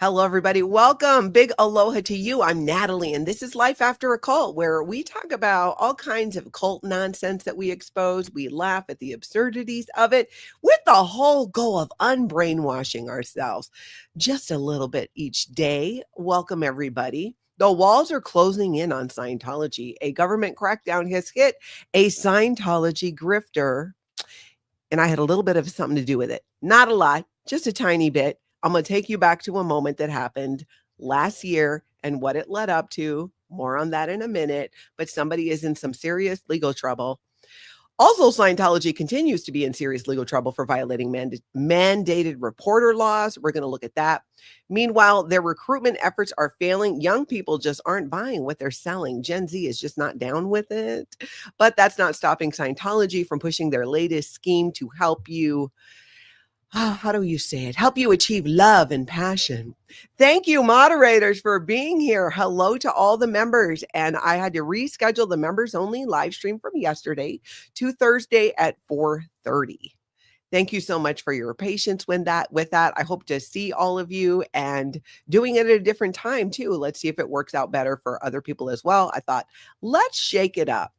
Hello, everybody. Welcome. Big aloha to you. I'm Natalie, and this is Life After a Cult, where we talk about all kinds of cult nonsense that we expose. We laugh at the absurdities of it with the whole goal of unbrainwashing ourselves just a little bit each day. Welcome, everybody. The walls are closing in on Scientology. A government crackdown has hit a Scientology grifter, and I had a little bit of something to do with it. Not a lot, just a tiny bit. I'm going to take you back to a moment that happened last year and what it led up to. More on that in a minute, but somebody is in some serious legal trouble. Also, Scientology continues to be in serious legal trouble for violating mandated reporter laws. We're going to look at that. Meanwhile, their recruitment efforts are failing. Young people just aren't buying what they're selling. Gen Z is just not down with it. But that's not stopping Scientology from pushing their latest scheme to help you. How do you say it? Help you achieve love and passion. Thank you, moderators, for being here. Hello to all the members. And I had to reschedule the members only live stream from yesterday to Thursday at 4:30. Thank you so much for your patience with that. I hope to see all of you and doing it at a different time too. Let's see if it works out better for other people as well. I thought, let's shake it up.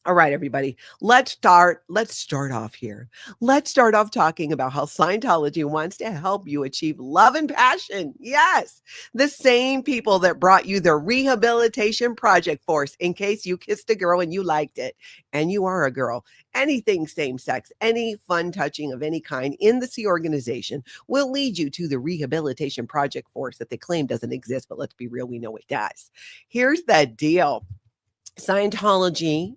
All right, everybody, let's start off here. Let's start off talking about how Scientology wants to help you achieve love and passion. Yes, the same people that brought you the rehabilitation project force in case you kissed a girl and you liked it, and you are a girl. Anything same sex, any fun touching of any kind in the C organization will lead you to the rehabilitation project force that they claim doesn't exist, but let's be real, we know it does. Here's the deal. Scientology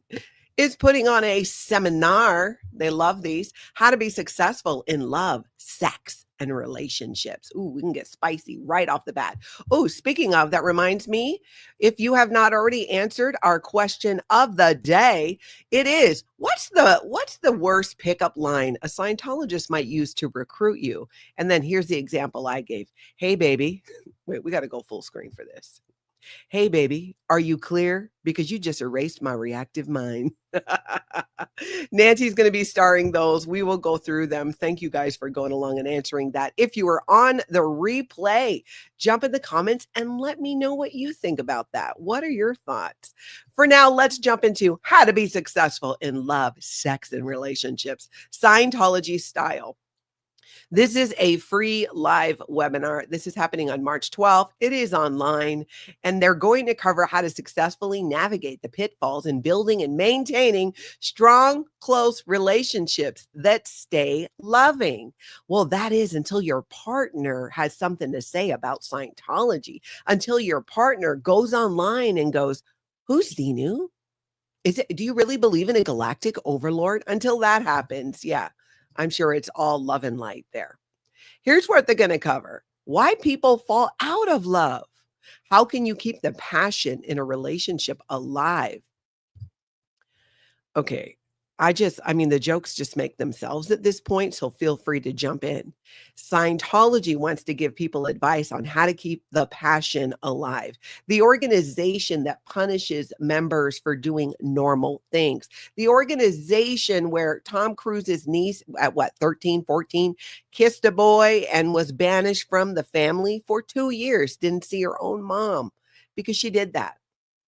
is putting on a seminar. They love these. How to be successful in love, sex, and relationships. Ooh, we can get spicy right off the bat. Oh, speaking of, that reminds me, if you have not already answered our question of the day, it is, what's the worst pickup line a Scientologist might use to recruit you? And then here's the example I gave. Hey, baby. Wait, we got to go full screen for this. Hey, baby, are you clear? Because you just erased my reactive mind. Nancy's going to be starring those. We will go through them. Thank you guys for going along and answering that. If you are on the replay, jump in the comments and let me know what you think about that. What are your thoughts? For now, let's jump into how to be successful in love, sex, and relationships, Scientology style. This is a free live webinar. This is happening on March 12th. It is online, and they're going to cover how to successfully navigate the pitfalls in building and maintaining strong, close relationships that stay loving. Well, that is until your partner has something to say about Scientology, until your partner goes online and goes, "Who's Xenu? Do you really believe in a galactic overlord?" Until that happens, yeah. I'm sure it's all love and light there. Here's what they're going to cover. Why people fall out of love. How can you keep the passion in a relationship alive? Okay. The jokes just make themselves at this point, so feel free to jump in. Scientology wants to give people advice on how to keep the passion alive. The organization that punishes members for doing normal things. The organization where Tom Cruise's niece at 13, 14, kissed a boy and was banished from the family for 2 years, didn't see her own mom because she did that.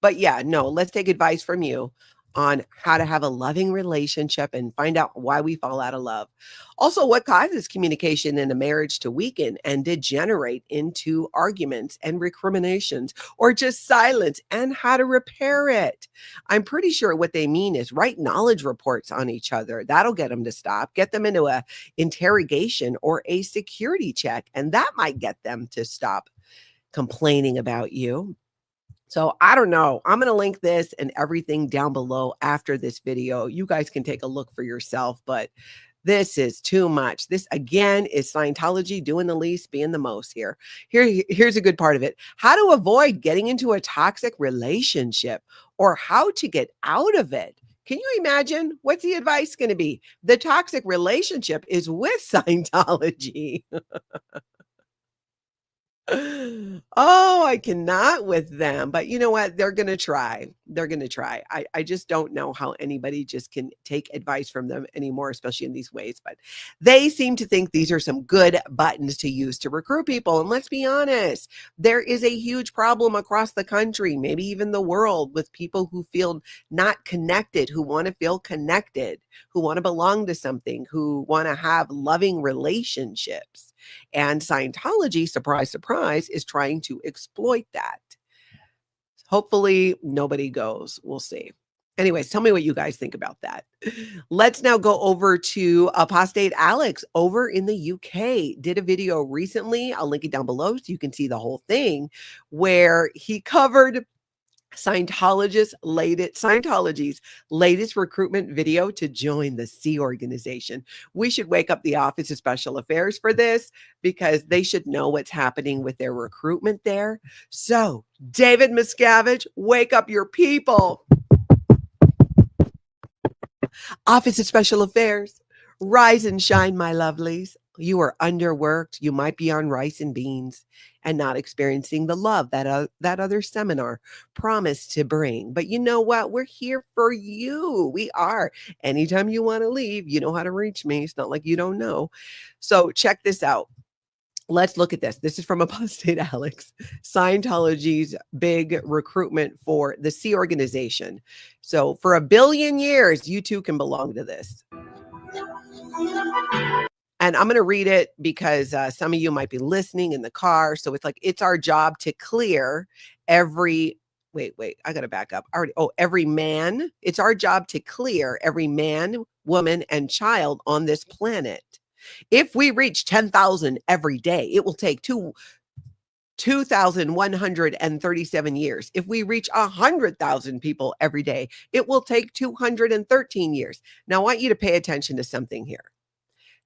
But yeah, no, let's take advice from you on how to have a loving relationship and find out why we fall out of love. Also, what causes communication in a marriage to weaken and degenerate into arguments and recriminations or just silence, and how to repair it. I'm pretty sure what they mean is write knowledge reports on each other. That'll get them to stop, get them into a interrogation or a security check, and that might get them to stop complaining about you. So I don't know. I'm going to link this and everything down below after this video. You guys can take a look for yourself, but this is too much. This, again, is Scientology doing the least, being the most here. Here's a good part of it. How to avoid getting into a toxic relationship or how to get out of it. Can you imagine? What's the advice going to be? The toxic relationship is with Scientology. Oh, I cannot with them. But you know what? They're going to try. they're going to try. I just don't know how anybody just can take advice from them anymore, especially in these ways. But they seem to think these are some good buttons to use to recruit people. And let's be honest, there is a huge problem across the country, maybe even the world, with people who feel not connected, who want to feel connected, who want to belong to something, who want to have loving relationships. And Scientology, surprise, surprise, is trying to exploit that. Hopefully nobody goes. We'll see. Anyways, tell me what you guys think about that. Let's now go over to Apostate Alex over in the UK. Did a video recently. I'll link it down below so you can see the whole thing, where he covered Scientology's latest recruitment video to join the Sea organization. We should wake up the Office of Special Affairs for this, because they should know what's happening with their recruitment there. So, David Miscavige, wake up your people. Office of Special Affairs, rise and shine, my lovelies. You are underworked. You might be on rice and beans and not experiencing the love that other seminar promised to bring. But you know what? We're here for you. We are. Anytime you want to leave, you know how to reach me. It's not like you don't know. So check this out. Let's look at this. This is from Apostate Alex, Scientology's big recruitment for the Sea organization. So for 1 billion years, you too can belong to this. And I'm going to read it because some of you might be listening in the car. So it's like, it's our job to clear every, wait, I got to back up. Every man. It's our job to clear every man, woman, and child on this planet. If we reach 10,000 every day, it will take 2,137 years. If we reach 100,000 people every day, it will take 213 years. Now, I want you to pay attention to something here.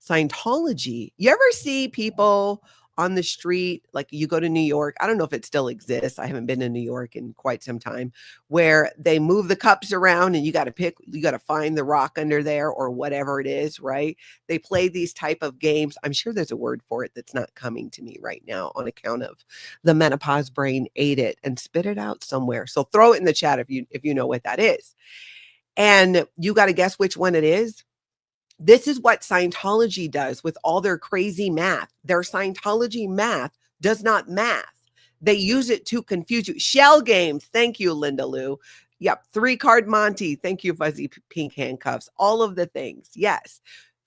Scientology, you ever see people on the street, like you go to New York, I don't know if it still exists, I haven't been in New York in quite some time, where they move the cups around and you got to find the rock under there or whatever it is, right? They play these type of games. I'm sure there's a word for it that's not coming to me right now on account of the menopause brain ate it and spit it out somewhere. So throw it in the chat if you know what that is. And you got to guess which one it is. This is what Scientology does with all their crazy math. Their Scientology math does not math. They use it to confuse you. Shell games. Thank you, Linda Lou. Yep. 3-card Monty. Thank you, Fuzzy Pink Handcuffs. All of the things. Yes.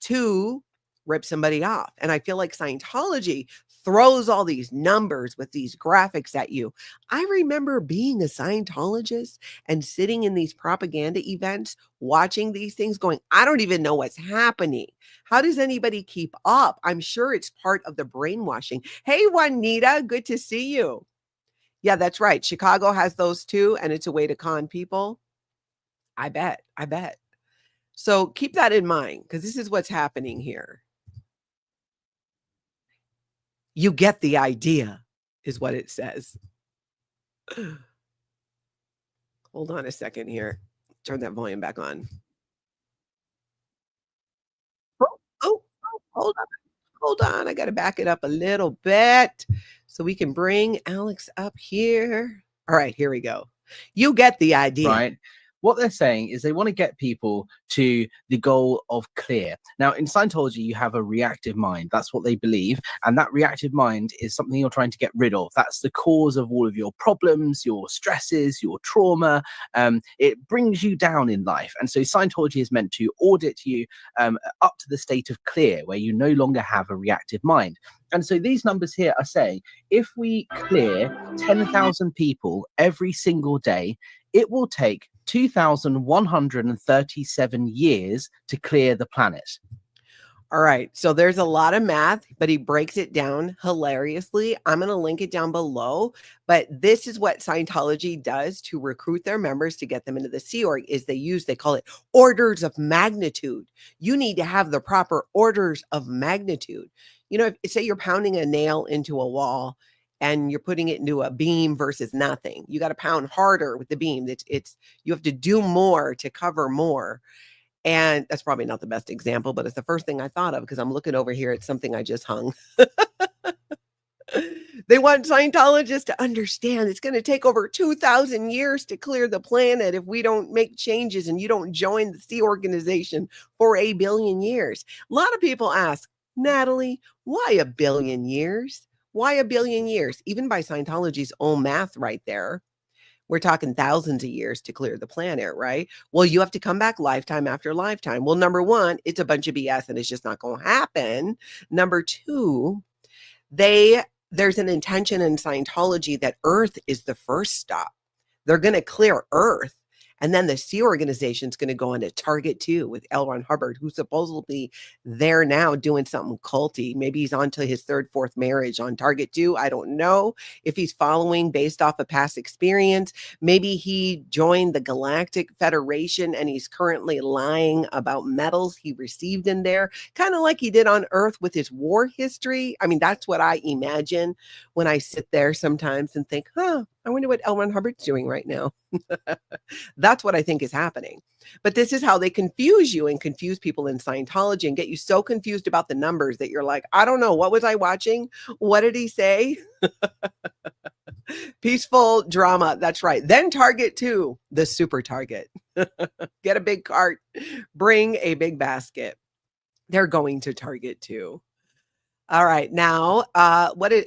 To rip somebody off. And I feel like Scientology throws all these numbers with these graphics at you. I remember being a Scientologist and sitting in these propaganda events, watching these things going, I don't even know what's happening. How does anybody keep up? I'm sure it's part of the brainwashing. Hey, Juanita, good to see you. Yeah, that's right. Chicago has those too, and it's a way to con people. I bet. So keep that in mind, because this is what's happening here. You get the idea, is what it says. Hold on a second here. Turn that volume back on. Oh, hold on. I got to back it up a little bit so we can bring Alex up here. All right, here we go. You get the idea. Right. What they're saying is they want to get people to the goal of clear. Now, in Scientology, you have a reactive mind. That's what they believe. And that reactive mind is something you're trying to get rid of. That's the cause of all of your problems, your stresses, your trauma. It brings you down in life. And so Scientology is meant to audit you up to the state of clear, where you no longer have a reactive mind. And so these numbers here are saying, if we clear 10,000 people every single day, it will take 2,137 years to clear the planet. All right. So there's a lot of math, but he breaks it down hilariously. I'm going to link it down below. But this is what Scientology does to recruit their members to get them into the Sea Org is they call it orders of magnitude. You need to have the proper orders of magnitude. You know, if say you're pounding a nail into a wall and you're putting it into a beam versus nothing, you got to pound harder with the beam. It's you have to do more to cover more. And that's probably not the best example, but it's the first thing I thought of because I'm looking over here at something I just hung. They want Scientologists to understand it's going to take over 2,000 years to clear the planet if we don't make changes and you don't join the Sea Organization for a billion years. A lot of people ask, Natalie, why a billion years? Why a billion years? Even by Scientology's own math right there, we're talking thousands of years to clear the planet, right? Well, you have to come back lifetime after lifetime. Well, number one, it's a bunch of BS and it's just not going to happen. Number two, there's an intention in Scientology that Earth is the first stop. They're going to clear Earth. And then the Sea Organization is going to go into Target 2 with L. Ron Hubbard, who's supposedly there now doing something culty. Maybe he's on to his third, fourth marriage on Target 2. I don't know if he's following based off of past experience. Maybe he joined the Galactic Federation and he's currently lying about medals he received in there, kind of like he did on Earth with his war history. I mean, that's what I imagine when I sit there sometimes and think, I wonder what L. Ron Hubbard's doing right now. That's what I think is happening. But this is how they confuse you and confuse people in Scientology and get you so confused about the numbers that you're like, I don't know. What was I watching? What did he say? Peaceful drama. That's right. Then Target 2, the super target. Get a big cart. Bring a big basket. They're going to Target 2. All right. Now,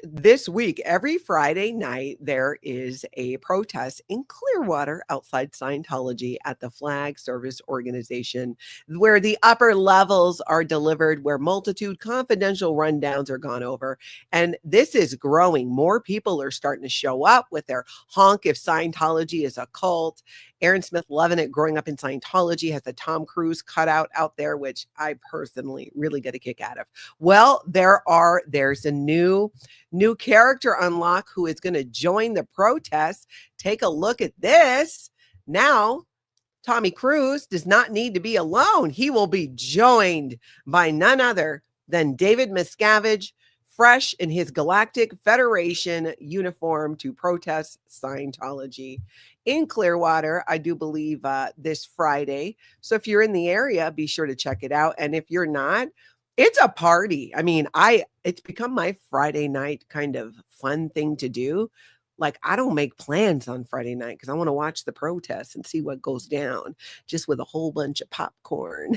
this week, every Friday night, there is a protest in Clearwater outside Scientology at the Flag Service Organization, where the upper levels are delivered, where multitude confidential rundowns are gone over. And this is growing. More people are starting to show up with their honk if Scientology is a cult. Aaron Smith loving it, growing up in Scientology, has a Tom Cruise cutout out there, which I personally really get a kick out of. Well, there's a new character unlock who is going to join the protest. Take a look at this. Now, Tommy Cruise does not need to be alone. He will be joined by none other than David Miscavige, fresh in his Galactic Federation uniform to protest Scientology in Clearwater, I do believe this Friday. So if you're in the area, be sure to check it out. And if you're not, it's a party. I mean, it's become my Friday night kind of fun thing to do. Like, I don't make plans on Friday night because I want to watch the protests and see what goes down, just with a whole bunch of popcorn.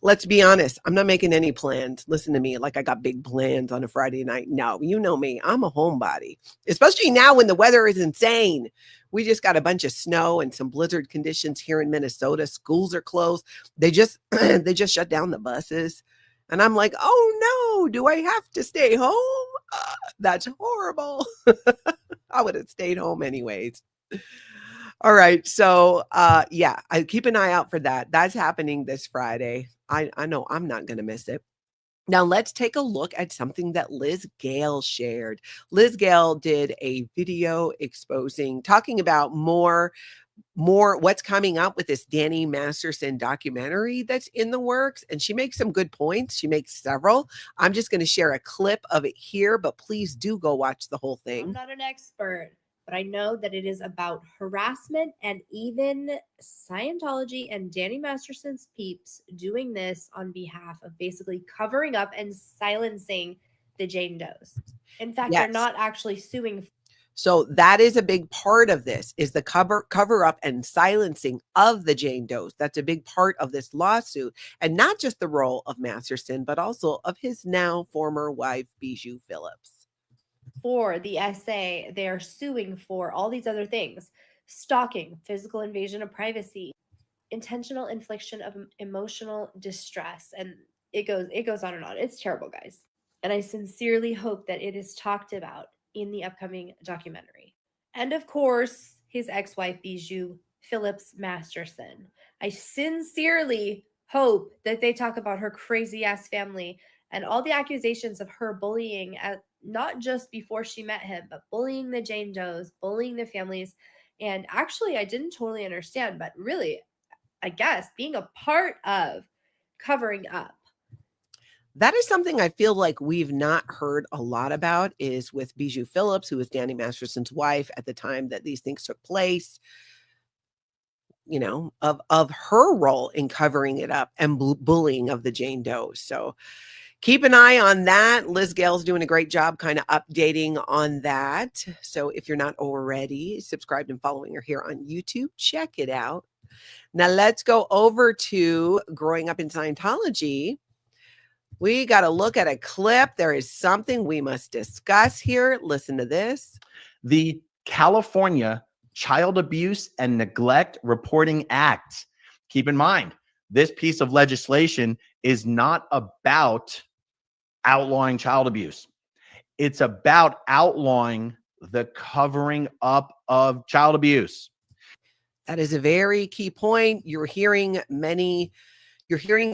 Let's be honest. I'm not making any plans. Listen to me. Like I got big plans on a Friday night. No, you know me. I'm a homebody, especially now when the weather is insane. We just got a bunch of snow and some blizzard conditions here in Minnesota. Schools are closed. They just shut down the buses. And I'm like, oh no, do I have to stay home? That's horrible. I would have stayed home anyways. All right. So yeah, I keep an eye out for that. That's happening this Friday. I know I'm not going to miss it. Now let's take a look at something that Liz Gale shared. Liz Gale did a video talking about more what's coming up with this Danny Masterson documentary that's in the works. And she makes some good points. She makes several. I'm just going to share a clip of it here, but please do go watch the whole thing. I'm not an expert, but I know that it is about harassment and even Scientology and Danny Masterson's peeps doing this on behalf of basically covering up and silencing the Jane Does. In fact, Yes. They're not actually suing. So that is a big part of this, is the cover up and silencing of the Jane Does. That's a big part of this lawsuit. And not just the role of Masterson, but also of his now former wife, Bijou Phillips. For the SA, they are suing for all these other things: stalking, physical invasion of privacy, intentional infliction of emotional distress, and it goes on and on. It's terrible, guys. And I sincerely hope that it is talked about in the upcoming documentary. And of course, his ex-wife, Bijou Phillips Masterson. I sincerely hope that they talk about her crazy ass family and all the accusations of her bullying, not just before she met him, but bullying the Jane Does, bullying the families. And actually, I didn't totally understand, but really, I guess, being a part of covering up. That is something I feel like we've not heard a lot about, is with Bijou Phillips, who was Danny Masterson's wife at the time that these things took place, you know, of her role in covering it up and bullying of the Jane Does. So keep an eye on that. Liz Gale's doing a great job kind of updating on that. So if you're not already subscribed and following her here on YouTube, check it out. Now let's go over to growing up in Scientology. We got to look at a clip. There is something we must discuss here. Listen to this. The California Child Abuse and Neglect Reporting Act. Keep in mind, this piece of legislation is not about outlawing child abuse. It's about outlawing the covering up of child abuse. That is a very key point. You're hearing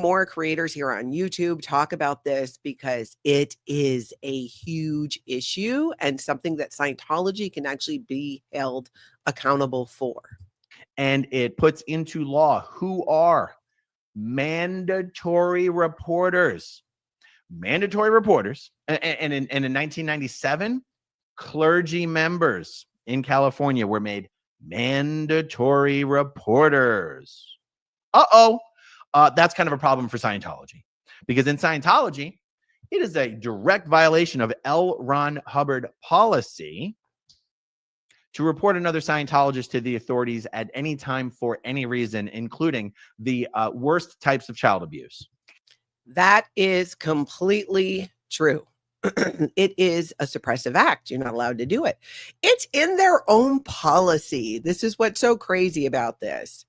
more creators here on YouTube talk about this because it is a huge issue and something that Scientology can actually be held accountable for. And it puts into law who are mandatory reporters. Mandatory reporters. And in 1997, clergy members in California were made mandatory reporters. That's kind of a problem for Scientology, because in Scientology, it is a direct violation of L. Ron Hubbard policy to report another Scientologist to the authorities at any time for any reason, including the worst types of child abuse. That is completely true. It is a suppressive act. You're not allowed to do it. It's in their own policy. This is what's so crazy about this.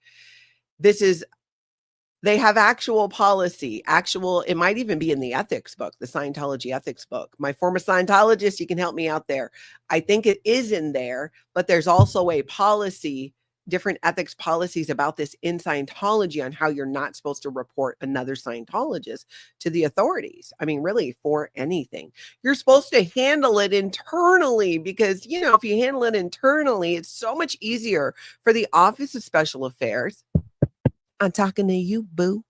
They have actual policy, it might even be in the ethics book, the Scientology ethics book. My former Scientologist, you can help me out there. I think it is in there, but there's also a policy, different ethics policies about this in Scientology on how you're not supposed to report another Scientologist to the authorities. I mean, really, for anything. You're supposed to handle it internally because, if you handle it internally, it's so much easier for the Office of Special Affairs, I'm talking to you, boo,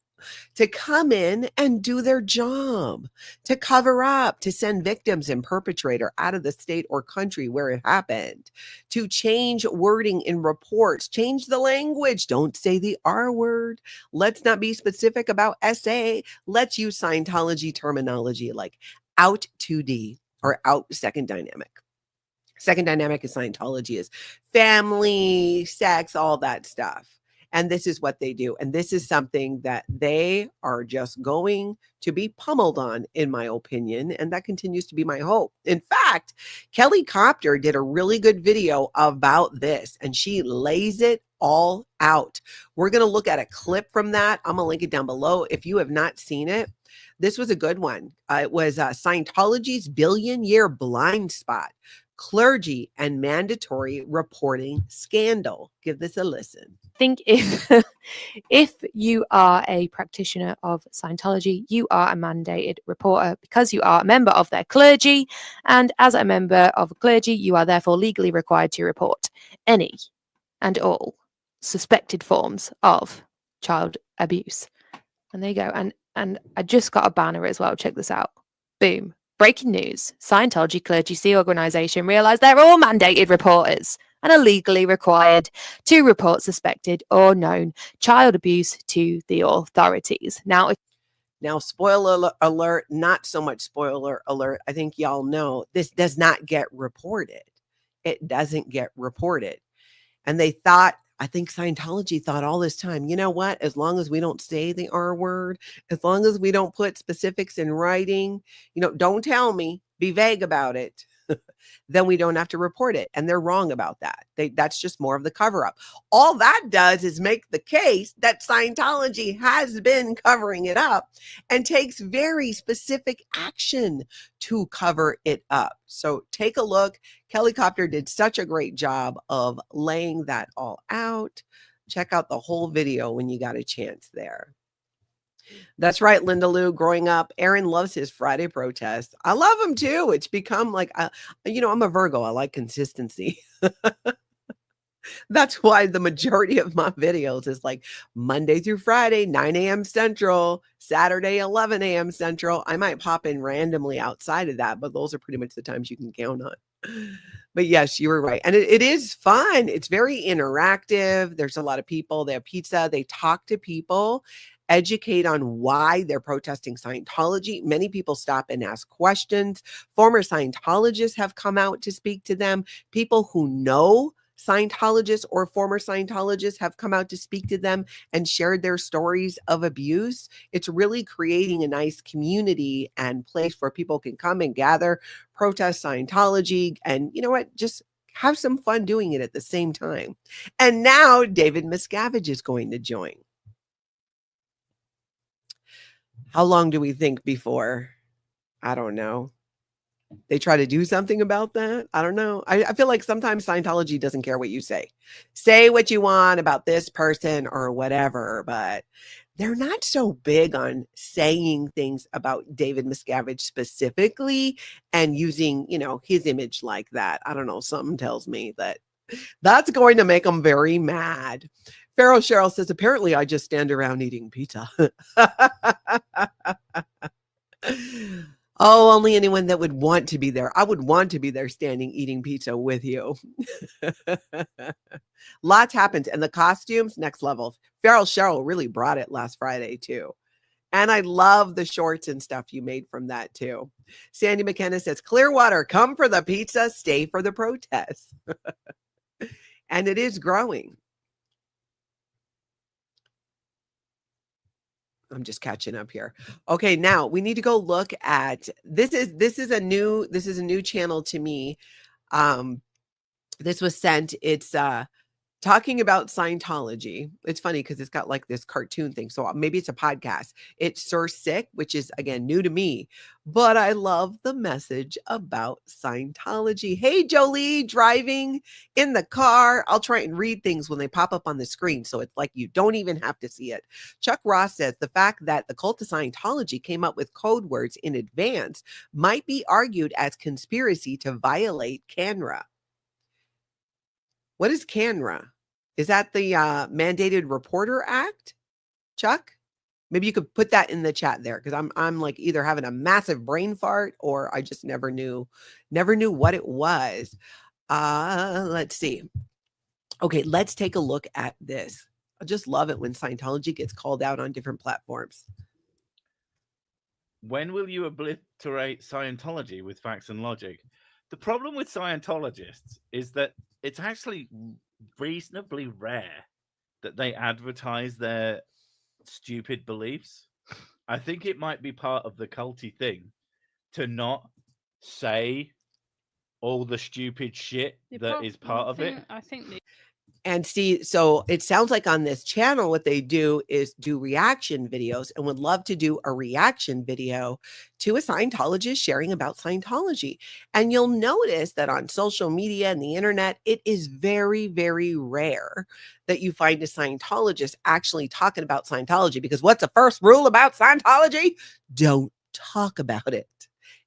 to come in and do their job, to cover up, to send victims and perpetrator out of the state or country where it happened, to change wording in reports, change the language. Don't say the R word. Let's not be specific about SA. Let's use Scientology terminology like out 2D or out second dynamic. Second dynamic in Scientology is family, sex, all that stuff. And this is what they do. And this is something that they are just going to be pummeled on, in my opinion. And that continues to be my hope. In fact, Kelly Copter did a really good video about this, and she lays it all out. We're going to look at a clip from that. I'm going to link it down below. If you have not seen it, this was a good one. It was Scientology's billion-year blind spot, clergy and mandatory reporting scandal. Give this a listen. I think if you are a practitioner of Scientology, you are a mandated reporter because you are a member of their clergy, and as a member of a clergy, you are therefore legally required to report any and all suspected forms of child abuse. And there you go. And I just got a banner as well. Check this out. Boom. Breaking news. Scientology clergy C organization realized they're all mandated reporters and are legally required to report suspected or known child abuse to the authorities. Now, spoiler alert, not so much spoiler alert. I think y'all know this does not get reported. It doesn't get reported. And I think Scientology thought all this time, you know what? As long as we don't say the R word, as long as we don't put specifics in writing, don't tell me, be vague about it, then we don't have to report it. And they're wrong about that. That's just more of the cover up. All that does is make the case that Scientology has been covering it up and takes very specific action to cover it up. So take a look. Kelly Copter did such a great job of laying that all out. Check out the whole video when you got a chance there. That's right, Linda Lou. Growing up, Aaron loves his Friday protest. I love him too. It's become like, I'm a Virgo. I like consistency. That's why the majority of my videos is like Monday through Friday, 9 a.m. Central, Saturday, 11 a.m. Central. I might pop in randomly outside of that, but those are pretty much the times you can count on. But yes, you were right. And it is fun. It's very interactive. There's a lot of people. They have pizza. They talk to people. educate on why they're protesting Scientology. Many people stop and ask questions. Former Scientologists have come out to speak to them. People who know Scientologists or former Scientologists have come out to speak to them and shared their stories of abuse. It's really creating a nice community and place where people can come and gather, protest Scientology, and you know what? Just have some fun doing it at the same time. And now David Miscavige is going to join. How long do we think before? I don't know. They try to do something about that. I don't know. I feel like sometimes Scientology doesn't care what you say. Say what you want about this person or whatever, but they're not so big on saying things about David Miscavige specifically and using, his image like that. I don't know. Something tells me that that's going to make them very mad. Pharaoh Cheryl says, apparently I just stand around eating pizza. Oh, only anyone that would want to be there. I would want to be there standing, eating pizza with you. Lots happens. And the costumes, next level. Pharaoh Cheryl really brought it last Friday, too. And I love the shorts and stuff you made from that, too. Sandy McKenna says, Clearwater, come for the pizza, stay for the protest. And it is growing. I'm just catching up here. Okay, now we need to go look at this is a new channel to me. This was sent. It's talking about Scientology. It's funny because it's got like this cartoon thing. So maybe it's a podcast. It's Sir Sick, which is again new to me, but I love the message about Scientology. Hey, Jolie, driving in the car. I'll try and read things when they pop up on the screen. So it's like you don't even have to see it. Chuck Ross says the fact that the cult of Scientology came up with code words in advance might be argued as conspiracy to violate CANRA. What is CANRA? Is that the Mandated Reporter Act, Chuck? Maybe you could put that in the chat there because I'm like either having a massive brain fart or I just never knew what it was. Let's see. Okay, let's take a look at this. I just love it when Scientology gets called out on different platforms. When will you obliterate Scientology with facts and logic? The problem with Scientologists is that it's actually reasonably rare that they advertise their stupid beliefs. I think it might be part of the culty thing to not say all the stupid shit that is part of it. I think And see, so it sounds like on this channel, what they do is do reaction videos and would love to do a reaction video to a Scientologist sharing about Scientology. And you'll notice that on social media and the internet, it is very, very rare that you find a Scientologist actually talking about Scientology, because what's the first rule about Scientology? Don't talk about it,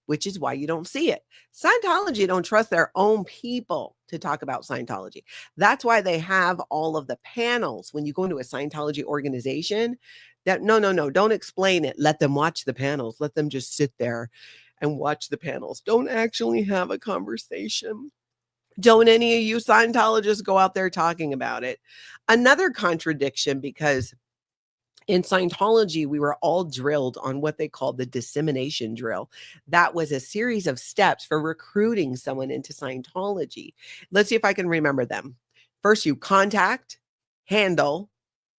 which is why you don't see it. Scientology don't trust their own people to talk about Scientology. That's why they have all of the panels when you go into a Scientology organization. That no, don't explain it. Let them watch the panels. Let them just sit there and watch the panels. Don't actually have a conversation. Don't any of you Scientologists go out there talking about it. Another contradiction, because in Scientology, we were all drilled on what they called the dissemination drill. That was a series of steps for recruiting someone into Scientology. Let's see if I can remember them. First, you contact, handle.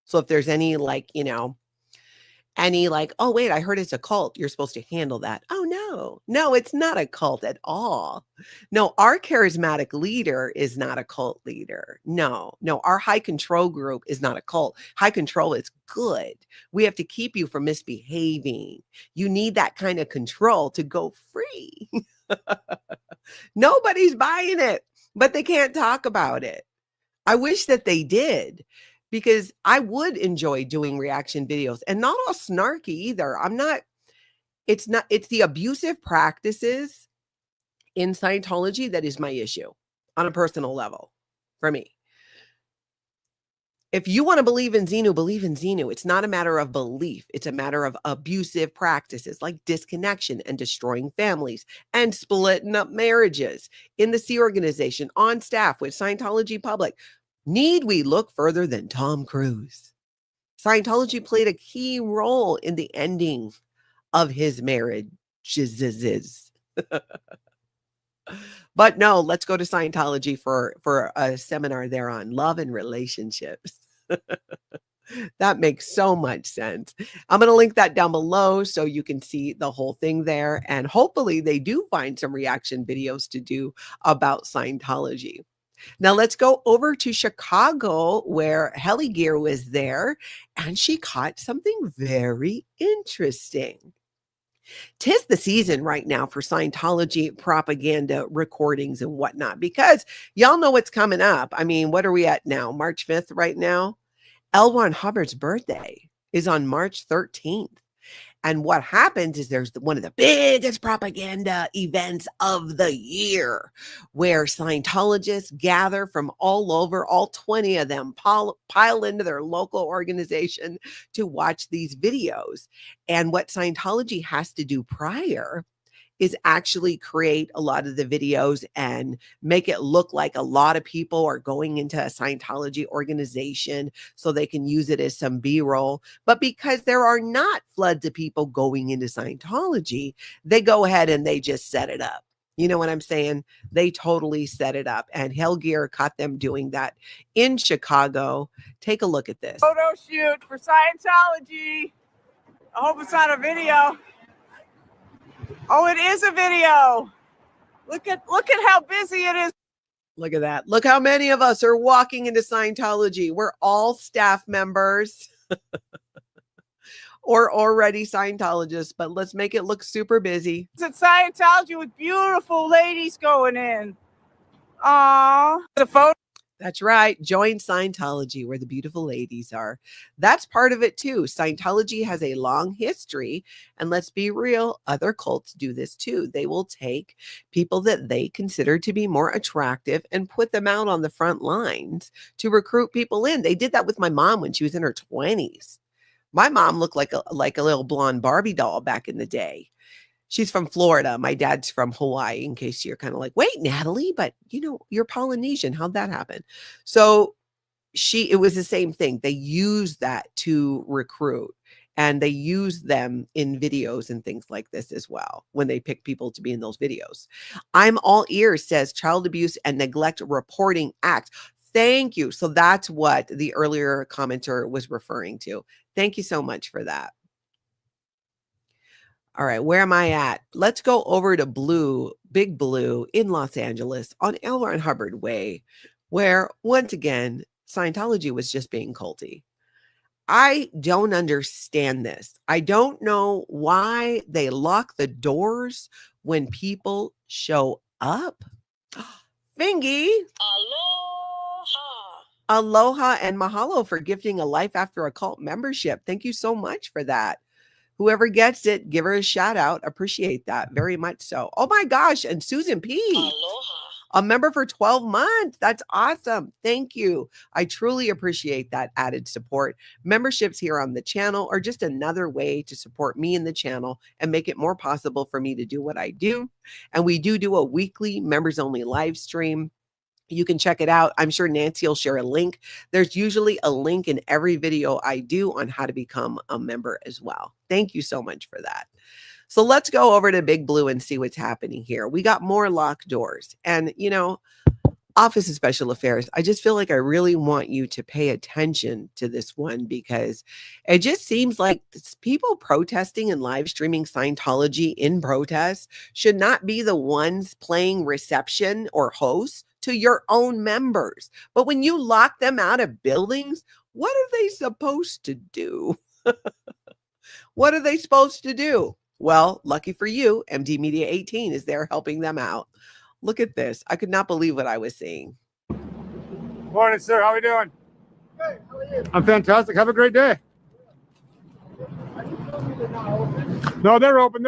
So if there's any oh, wait, I heard it's a cult, you're supposed to handle that. Oh, no, it's not a cult at all. No, our charismatic leader is not a cult leader. No, our high control group is not a cult. High control is good. We have to keep you from misbehaving. You need that kind of control to go free. Nobody's buying it, but they can't talk about it. I wish that they did, because I would enjoy doing reaction videos, and not all snarky either. It's the abusive practices in Scientology that is my issue on a personal level for me. If you want to believe in Xenu, believe in Xenu. It's not a matter of belief. It's a matter of abusive practices like disconnection and destroying families and splitting up marriages in the C organization, on staff, with Scientology public. Need we look further than Tom Cruise? Scientology played a key role in the ending of his marriage. But no, let's go to Scientology for a seminar there on love and relationships. That makes so much sense. I'm going to link that down below so you can see the whole thing there. And hopefully they do find some reaction videos to do about Scientology. Now let's go over to Chicago where Heli Gear was there and she caught something very interesting. 'Tis the season right now for Scientology propaganda recordings and whatnot, because y'all know what's coming up. I mean, what are we at now? March 5th right now? L. Ron Hubbard's birthday is on March 13th. And what happens is there's one of the biggest propaganda events of the year where Scientologists gather from all over, all 20 of them pile into their local organization to watch these videos. And what Scientology has to do prior is actually create a lot of the videos and make it look like a lot of people are going into a Scientology organization so they can use it as some B-roll. But because there are not floods of people going into Scientology, they go ahead and they just set it up. You know what I'm saying? They totally set it up. And Hellgear caught them doing that in Chicago. Take a look at this. Photo shoot for Scientology. I hope it's not a video. Oh, it is a video. Look at how busy it is. Look at that. Look how many of us are walking into Scientology. We're all staff members or already Scientologists, but let's make it look super busy. It's at Scientology with beautiful ladies going in. Aww. The photo. That's right. Join Scientology where the beautiful ladies are. That's part of it too. Scientology has a long history. And let's be real, other cults do this too. They will take people that they consider to be more attractive and put them out on the front lines to recruit people in. They did that with my mom when she was in her 20s. My mom looked like a little blonde Barbie doll back in the day. She's from Florida. My dad's from Hawaii, in case you're kind of like, wait, Natalie, but you know, you're Polynesian. How'd that happen? So it was the same thing. They used that to recruit and they used them in videos and things like this as well when they pick people to be in those videos. I'm all ears, says Child Abuse and Neglect Reporting Act. Thank you. So that's what the earlier commenter was referring to. Thank you so much for that. All right, where am I at? Let's go over to Big Blue in Los Angeles on L. Ron Hubbard Way, where once again, Scientology was just being culty. I don't understand this. I don't know why they lock the doors when people show up. Fingy. Aloha and mahalo for gifting a Life After a Cult membership. Thank you so much for that. Whoever gets it, give her a shout out. Appreciate that very much so. Oh my gosh. And Susan P. Aloha. A member for 12 months. That's awesome. Thank you. I truly appreciate that added support. Memberships here on the channel are just another way to support me in the channel and make it more possible for me to do what I do. And we do a weekly members only live stream. You can check it out. I'm sure Nancy will share a link. There's usually a link in every video I do on how to become a member as well. Thank you so much for that. So let's go over to Big Blue and see what's happening here. We got more locked doors. And, you know, Office of Special Affairs, I just feel like I really want you to pay attention to this one because it just seems like people protesting and live streaming Scientology in protest should not be the ones playing reception or host to your own members. But when you lock them out of buildings, what are they supposed to do? What are they supposed to do? Well, lucky for you, MD Media 18 is there helping them out. Look at this. I could not believe what I was seeing. Morning, sir. How are we doing? Hey, how are you? I'm fantastic. Have a great day. No, they're open.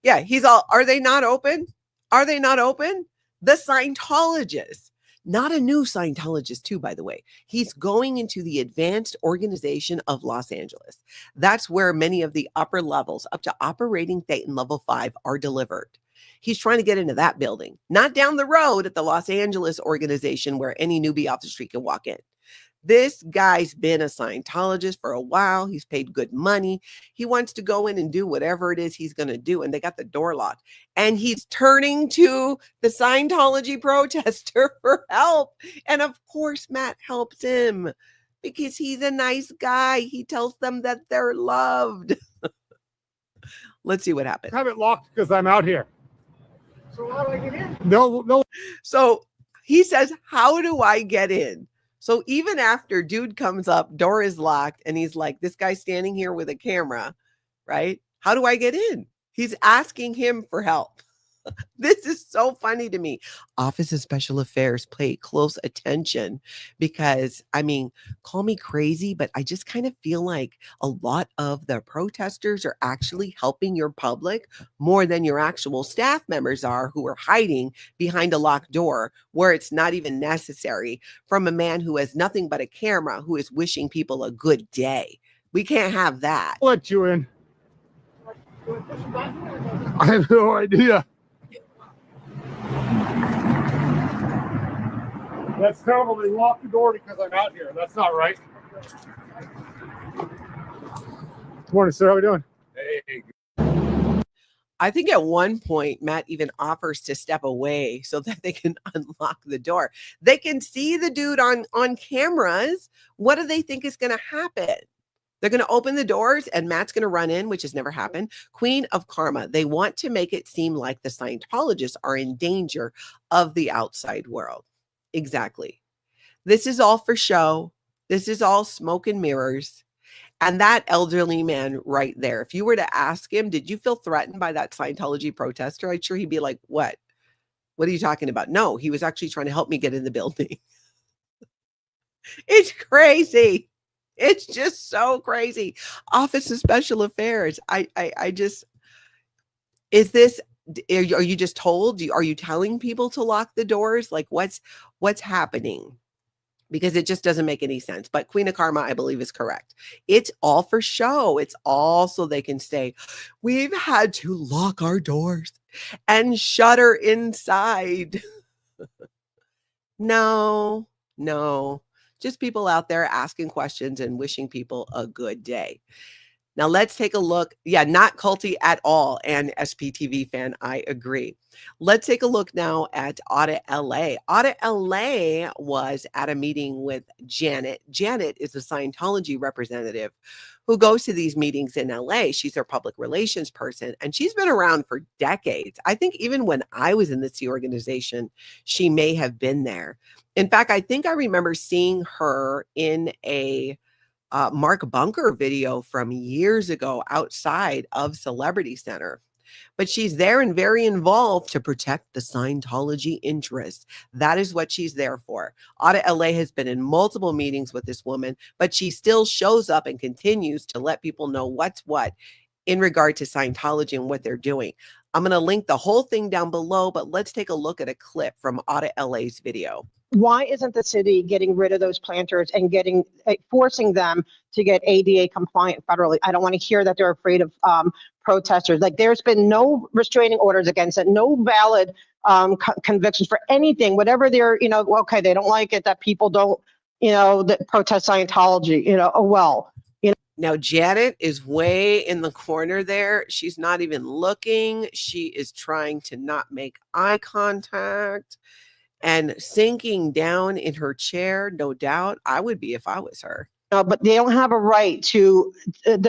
Yeah, he's all, are they not open? Are they not open? The Scientologist, not a new Scientologist too, by the way. He's going into the Advanced Organization of Los Angeles. That's where many of the upper levels up to operating Thetan level 5 are delivered. He's trying to get into that building, not down the road at the Los Angeles organization where any newbie off the street can walk in. This guy's been a Scientologist for a while. He's paid good money. He wants to go in and do whatever it is he's going to do. And they got the door locked. And he's turning to the Scientology protester for help. And of course, Matt helps him because he's a nice guy. He tells them that they're loved. Let's see what happens. I have it locked because I'm out here. So how do I get in? No. So he says, how do I get in? So even after dude comes up, door is locked, and he's like, this guy's standing here with a camera, right? How do I get in? He's asking him for help. This is so funny to me. Office of Special Affairs pay close attention because, I mean, call me crazy, but I just kind of feel like a lot of the protesters are actually helping your public more than your actual staff members are, who are hiding behind a locked door where it's not even necessary, from a man who has nothing but a camera who is wishing people a good day. We can't have that. I'll let you in. I have no idea. That's terrible. They locked the door because I'm out here. That's not right. Good morning, sir. How are we doing? Hey. I think at one point, Matt even offers to step away so that they can unlock the door. They can see the dude on cameras. What do they think is going to happen? They're going to open the doors and Matt's going to run in, which has never happened. Queen of Karma. They want to make it seem like the Scientologists are in danger of the outside world. Exactly. This is all for show. This is all smoke and mirrors. And that elderly man right there, if you were to ask him, did you feel threatened by that Scientology protester? I'm sure he'd be like, what? What are you talking about? No, he was actually trying to help me get in the building. It's crazy. It's just so crazy. Office of Special Affairs. I just, is this, are you just told? Are you telling people to lock the doors? Like what's happening? Because it just doesn't make any sense. But Queen of Karma, I believe, is correct. It's all for show. It's all so they can say, we've had to lock our doors and shutter inside. No. Just people out there asking questions and wishing people a good day. Now let's take a look. Yeah, not culty at all. And SPTV fan, I agree. Let's take a look now at Audit LA. Audit LA was at a meeting with Janet. Janet is a Scientology representative who goes to these meetings in LA. She's their public relations person, and she's been around for decades. I think even when I was in the C organization, she may have been there. In fact, I think I remember seeing her in a Mark Bunker video from years ago outside of Celebrity Center. But she's there and very involved to protect the Scientology interests. That is what she's there for. Audit LA has been in multiple meetings with this woman, but she still shows up and continues to let people know what's what in regard to Scientology and what they're doing. I'm going to link the whole thing down below, but let's take a look at a clip from Audit LA's video. Why isn't the city getting rid of those planters and forcing them to get ADA compliant federally? I don't want to hear that they're afraid of protesters. Like there's been no restraining orders against it, no valid convictions for anything, whatever they're, okay, they don't like it that people don't, that protest Scientology, Now, Janet is way in the corner there. She's not even looking. She is trying to not make eye contact and sinking down in her chair. No doubt I would be if I was her. But they don't have a right to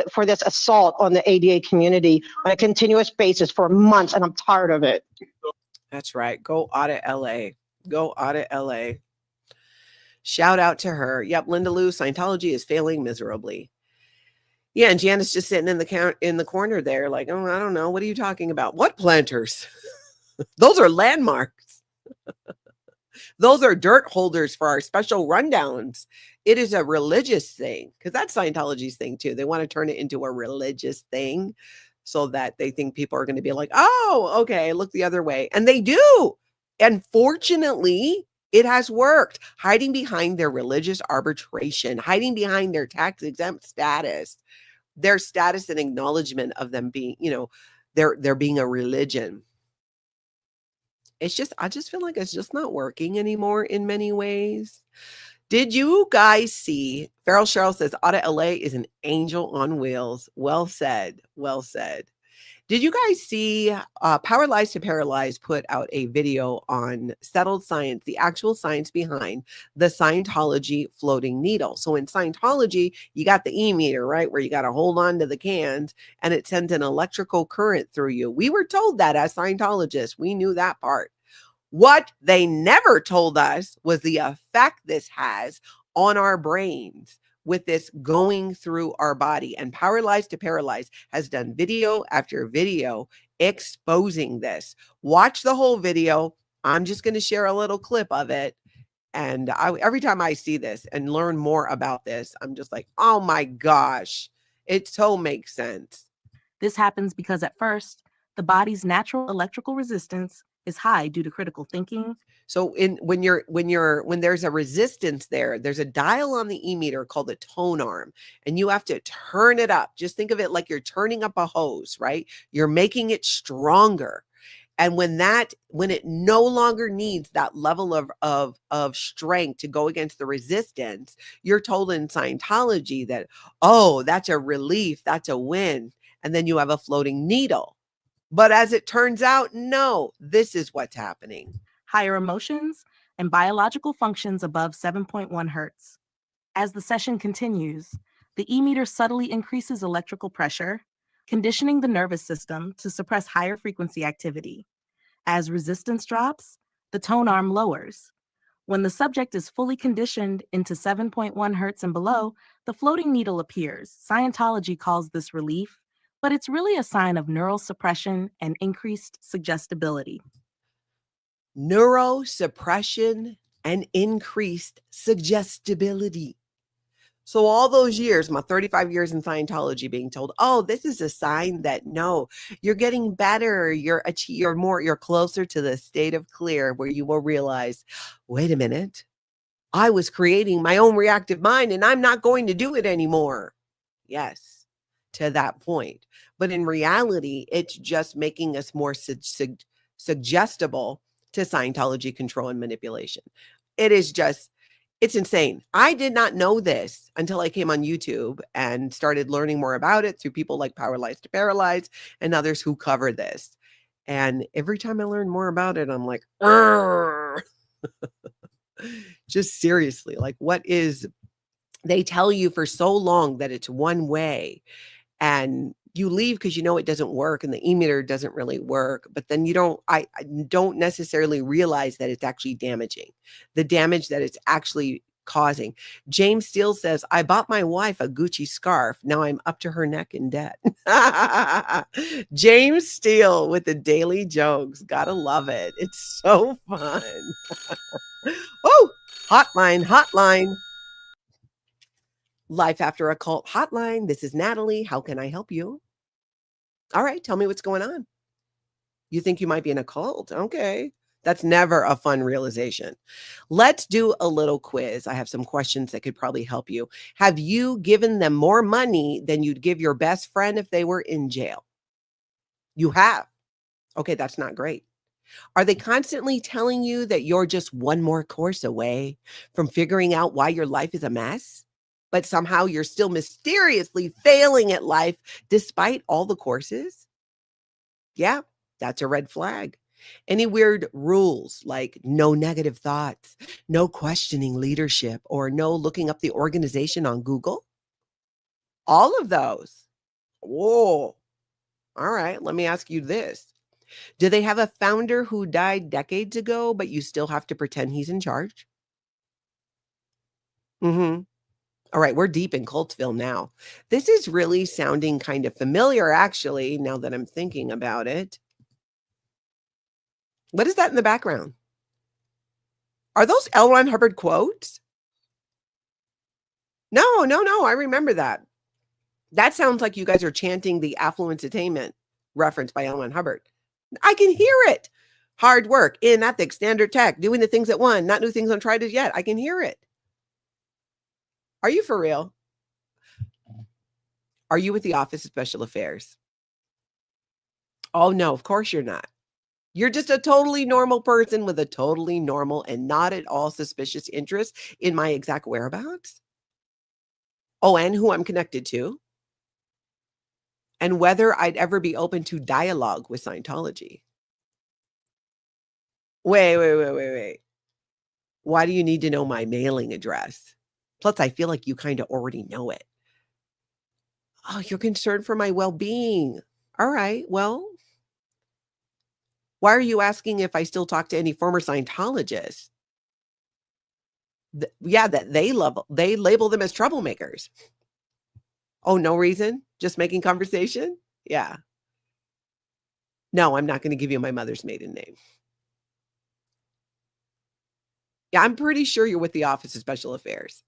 for this assault on the ADA community on a continuous basis for months, and I'm tired of it. That's right. Go Audit LA. Go Audit LA. Shout out to her. Yep, Linda Lou, Scientology is failing miserably. Yeah, and Janet's just sitting in the corner there like, oh, I don't know. What are you talking about? What planters? Those are landmarks. Those are dirt holders for our special rundowns. It is a religious thing, because that's Scientology's thing too. They want to turn it into a religious thing so that they think people are going to be like, oh, okay, look the other way. And they do. And fortunately, it has worked. Hiding behind their religious arbitration, hiding behind their tax-exempt status, their status and acknowledgement of them being, they're being a religion. I just feel like it's just not working anymore in many ways. Did you guys see? Farrell Cheryl says Audit LA is an angel on wheels. Well said. Well said. Did you guys see Power Lies to Paralyze put out a video on settled science, the actual science behind the Scientology floating needle? So in Scientology, you got the e-meter, right? Where you got to hold on to the cans and it sends an electrical current through you. We were told that as Scientologists. We knew that part. What they never told us was the effect this has on our brains with this going through our body. And Power Lies to Paralyze has done video after video exposing this. Watch the whole video. I'm just going to share a little clip of it. And every time I see this and learn more about this, I'm just like, oh my gosh, it so makes sense. This happens because at first, the body's natural electrical resistance is high due to critical thinking. So when there's a resistance there's a dial on the e-meter called the tone arm, and you have to turn it up. Just think of it like you're turning up a hose, right? You're making it stronger. And when it no longer needs that level of strength to go against the resistance, you're told in Scientology that, oh, that's a relief, that's a win. And then you have a floating needle. But as it turns out, no, this is what's happening. Higher emotions and biological functions above 7.1 hertz. As the session continues, the e-meter subtly increases electrical pressure, conditioning the nervous system to suppress higher frequency activity. As resistance drops, the tone arm lowers. When the subject is fully conditioned into 7.1 hertz and below, the floating needle appears. Scientology calls this relief, but it's really a sign of neural suppression and increased suggestibility. Neurosuppression and increased suggestibility. So all those years, my 35 years in Scientology, being told, oh, this is a sign that no, you're getting better. You're closer to the state of clear, where you will realize, wait a minute, I was creating my own reactive mind and I'm not going to do it anymore. Yes, to that point. But in reality, it's just making us more suggestible to Scientology control and manipulation. It's insane. I did not know this until I came on YouTube and started learning more about it through people like Power Lies to Paralyze and others who cover this. And every time I learn more about it, I'm like, just seriously, like they tell you for so long that it's one way, and you leave because you know it doesn't work and the e-meter doesn't really work, but then I don't necessarily realize that it's actually damaging, the damage that it's actually causing. James Steele says, I bought my wife a Gucci scarf. Now I'm up to her neck in debt. James Steele with the daily jokes. Gotta love it. It's so fun. Oh, hotline. Life After a Cult hotline. This is Natalie. How can I help you? All right, tell me what's going on. You think you might be in a cult? Okay. That's never a fun realization. Let's do a little quiz. I have some questions that could probably help you. Have you given them more money than you'd give your best friend if they were in jail? You have. Okay, that's not great. Are they constantly telling you that you're just one more course away from figuring out why your life is a mess, but somehow you're still mysteriously failing at life despite all the courses? Yeah, that's a red flag. Any weird rules like no negative thoughts, no questioning leadership, or no looking up the organization on Google? All of those. Whoa. All right, let me ask you this. Do they have a founder who died decades ago, but you still have to pretend he's in charge? All right, we're deep in Cultville now. This is really sounding kind of familiar, actually, now that I'm thinking about it. What is that in the background? Are those L. Ron Hubbard quotes? No, I remember that. That sounds like you guys are chanting the affluence attainment reference by L. Ron Hubbard. I can hear it. Hard work, in ethics, standard tech, doing the things that won, not new things untried as yet. I can hear it. Are you for real? Are you with the Office of Special Affairs? Oh, no, of course you're not. You're just a totally normal person with a totally normal and not at all suspicious interest in my exact whereabouts. Oh, and who I'm connected to. And whether I'd ever be open to dialogue with Scientology. Wait. Why do you need to know my mailing address? Plus, I feel like you kind of already know it. Oh, you're concerned for my well-being. All right, well, why are you asking if I still talk to any former Scientologists? That they label them as troublemakers. Oh, no reason? Just making conversation? Yeah. No, I'm not going to give you my mother's maiden name. Yeah, I'm pretty sure you're with the Office of Special Affairs.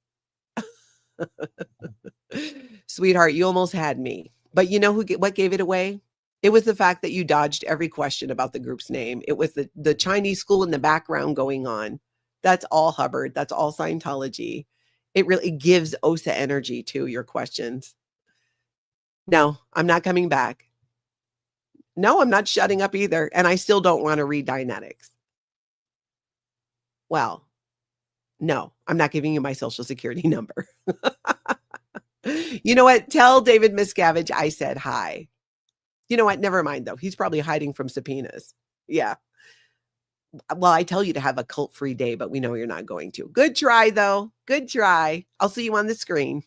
Sweetheart, you almost had me. But you know what gave it away? It was the fact that you dodged every question about the group's name. It was the Chinese school in the background going on. That's all Hubbard. That's all Scientology. It really gives OSA energy to your questions. No, I'm not coming back. No, I'm not shutting up either. And I still don't want to read Dianetics. Well, no, I'm not giving you my social security number. You know what? Tell David Miscavige I said hi. You know what? Never mind, though. He's probably hiding from subpoenas. Yeah. Well, I tell you to have a cult-free day, but we know you're not going to. Good try, though. Good try. I'll see you on the screen.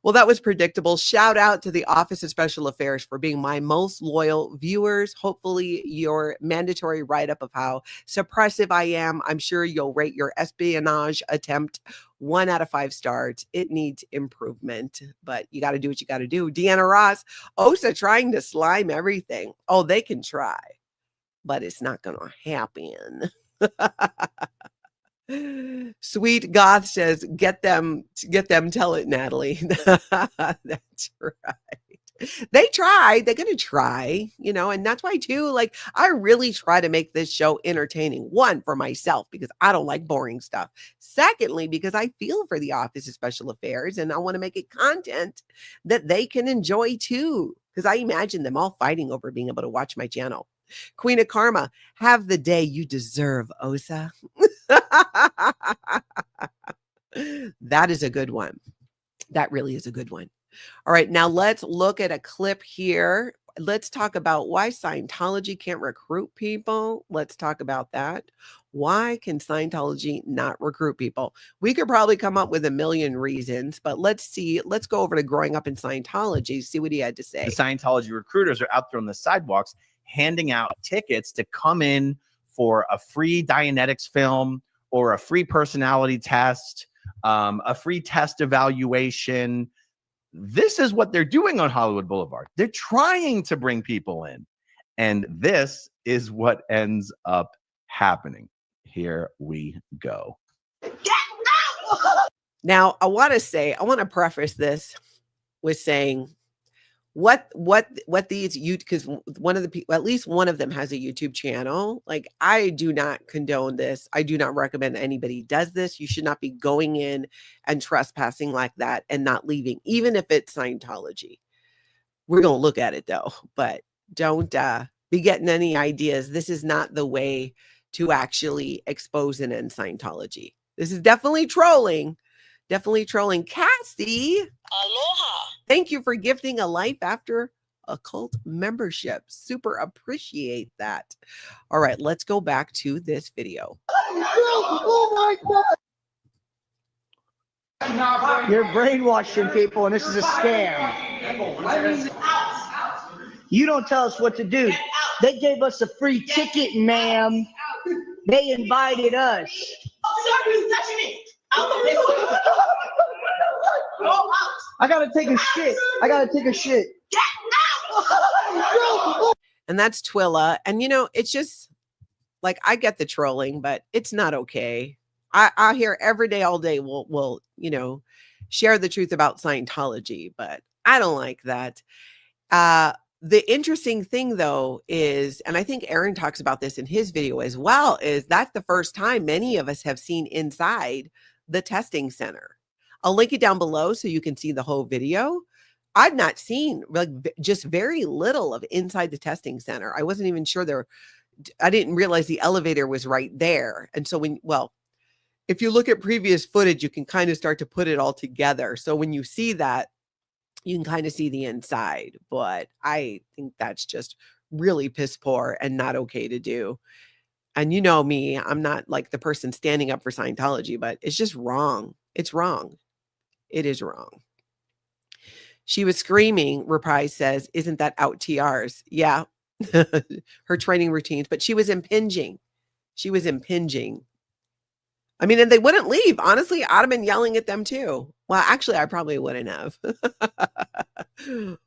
Well, that was predictable. Shout out to the Office of Special Affairs for being my most loyal viewers. Hopefully, your mandatory write-up of how suppressive I am. I'm sure you'll rate your espionage attempt 1 out of 5 stars. It needs improvement, but you got to do what you got to do. Deanna Ross, OSA trying to slime everything. Oh, they can try, but it's not going to happen. Sweet Goth says, get them, tell it, Natalie. That's right. They tried. They're going to try, and that's why too, like, I really try to make this show entertaining. 1, for myself, because I don't like boring stuff. Secondly, because I feel for the Office of Special Affairs and I want to make it content that they can enjoy too. Because I imagine them all fighting over being able to watch my channel. Queen of Karma, have the day you deserve, OSA. That is a good one. That really is a good one. All right, now let's look at a clip here. Let's talk about why Scientology can't recruit people. Let's talk about that. Why can Scientology not recruit people? We could probably come up with a million reasons, but let's see. Let's go over to Growing Up in Scientology, see what he had to say. The Scientology recruiters are out there on the sidewalks handing out tickets to come in for a free Dianetics film or a free personality test, a free test evaluation. This is what they're doing on Hollywood Boulevard. They're trying to bring people in. And this is what ends up happening. Here we go. Now, I want to preface this with saying what these because one of the people, at least one of them, has a YouTube channel. Like, I do not condone this. I do not recommend anybody does this. You should not be going in and trespassing like that and not leaving, even if it's Scientology. We're gonna look at it though, but don't be getting any ideas. This is not the way to actually expose and end Scientology. This is definitely trolling. Definitely trolling. Cassie, aloha. Thank you for gifting a life after a cult membership. Super appreciate that. All right, let's go back to this video. Oh my God. You're brainwashing people, and this is a scam. You don't tell us what to do. They gave us a free ticket, ma'am. They invited us. I gotta take a shit. And that's Twilla. And it's just like, I get the trolling, but it's not okay. I hear every day, all day, we'll share the truth about Scientology, but I don't like that. The interesting thing, though, is, and I think Aaron talks about this in his video as well, is that's the first time many of us have seen inside the testing center. I'll link it down below so you can see the whole video. I'd not seen just very little of inside the testing center. I wasn't even sure I didn't realize the elevator was right there. And so if you look at previous footage, you can kind of start to put it all together. So when you see that, you can kind of see the inside, but I think that's just really piss poor and not okay to do. And you know me, I'm not like the person standing up for Scientology, but it's just wrong. It's wrong. It is wrong. She was screaming, Reprise says, isn't that out TRs? Yeah. Her training routines, but she was impinging. I mean, and they wouldn't leave. Honestly, I'd have been yelling at them too. Well, actually, I probably wouldn't have,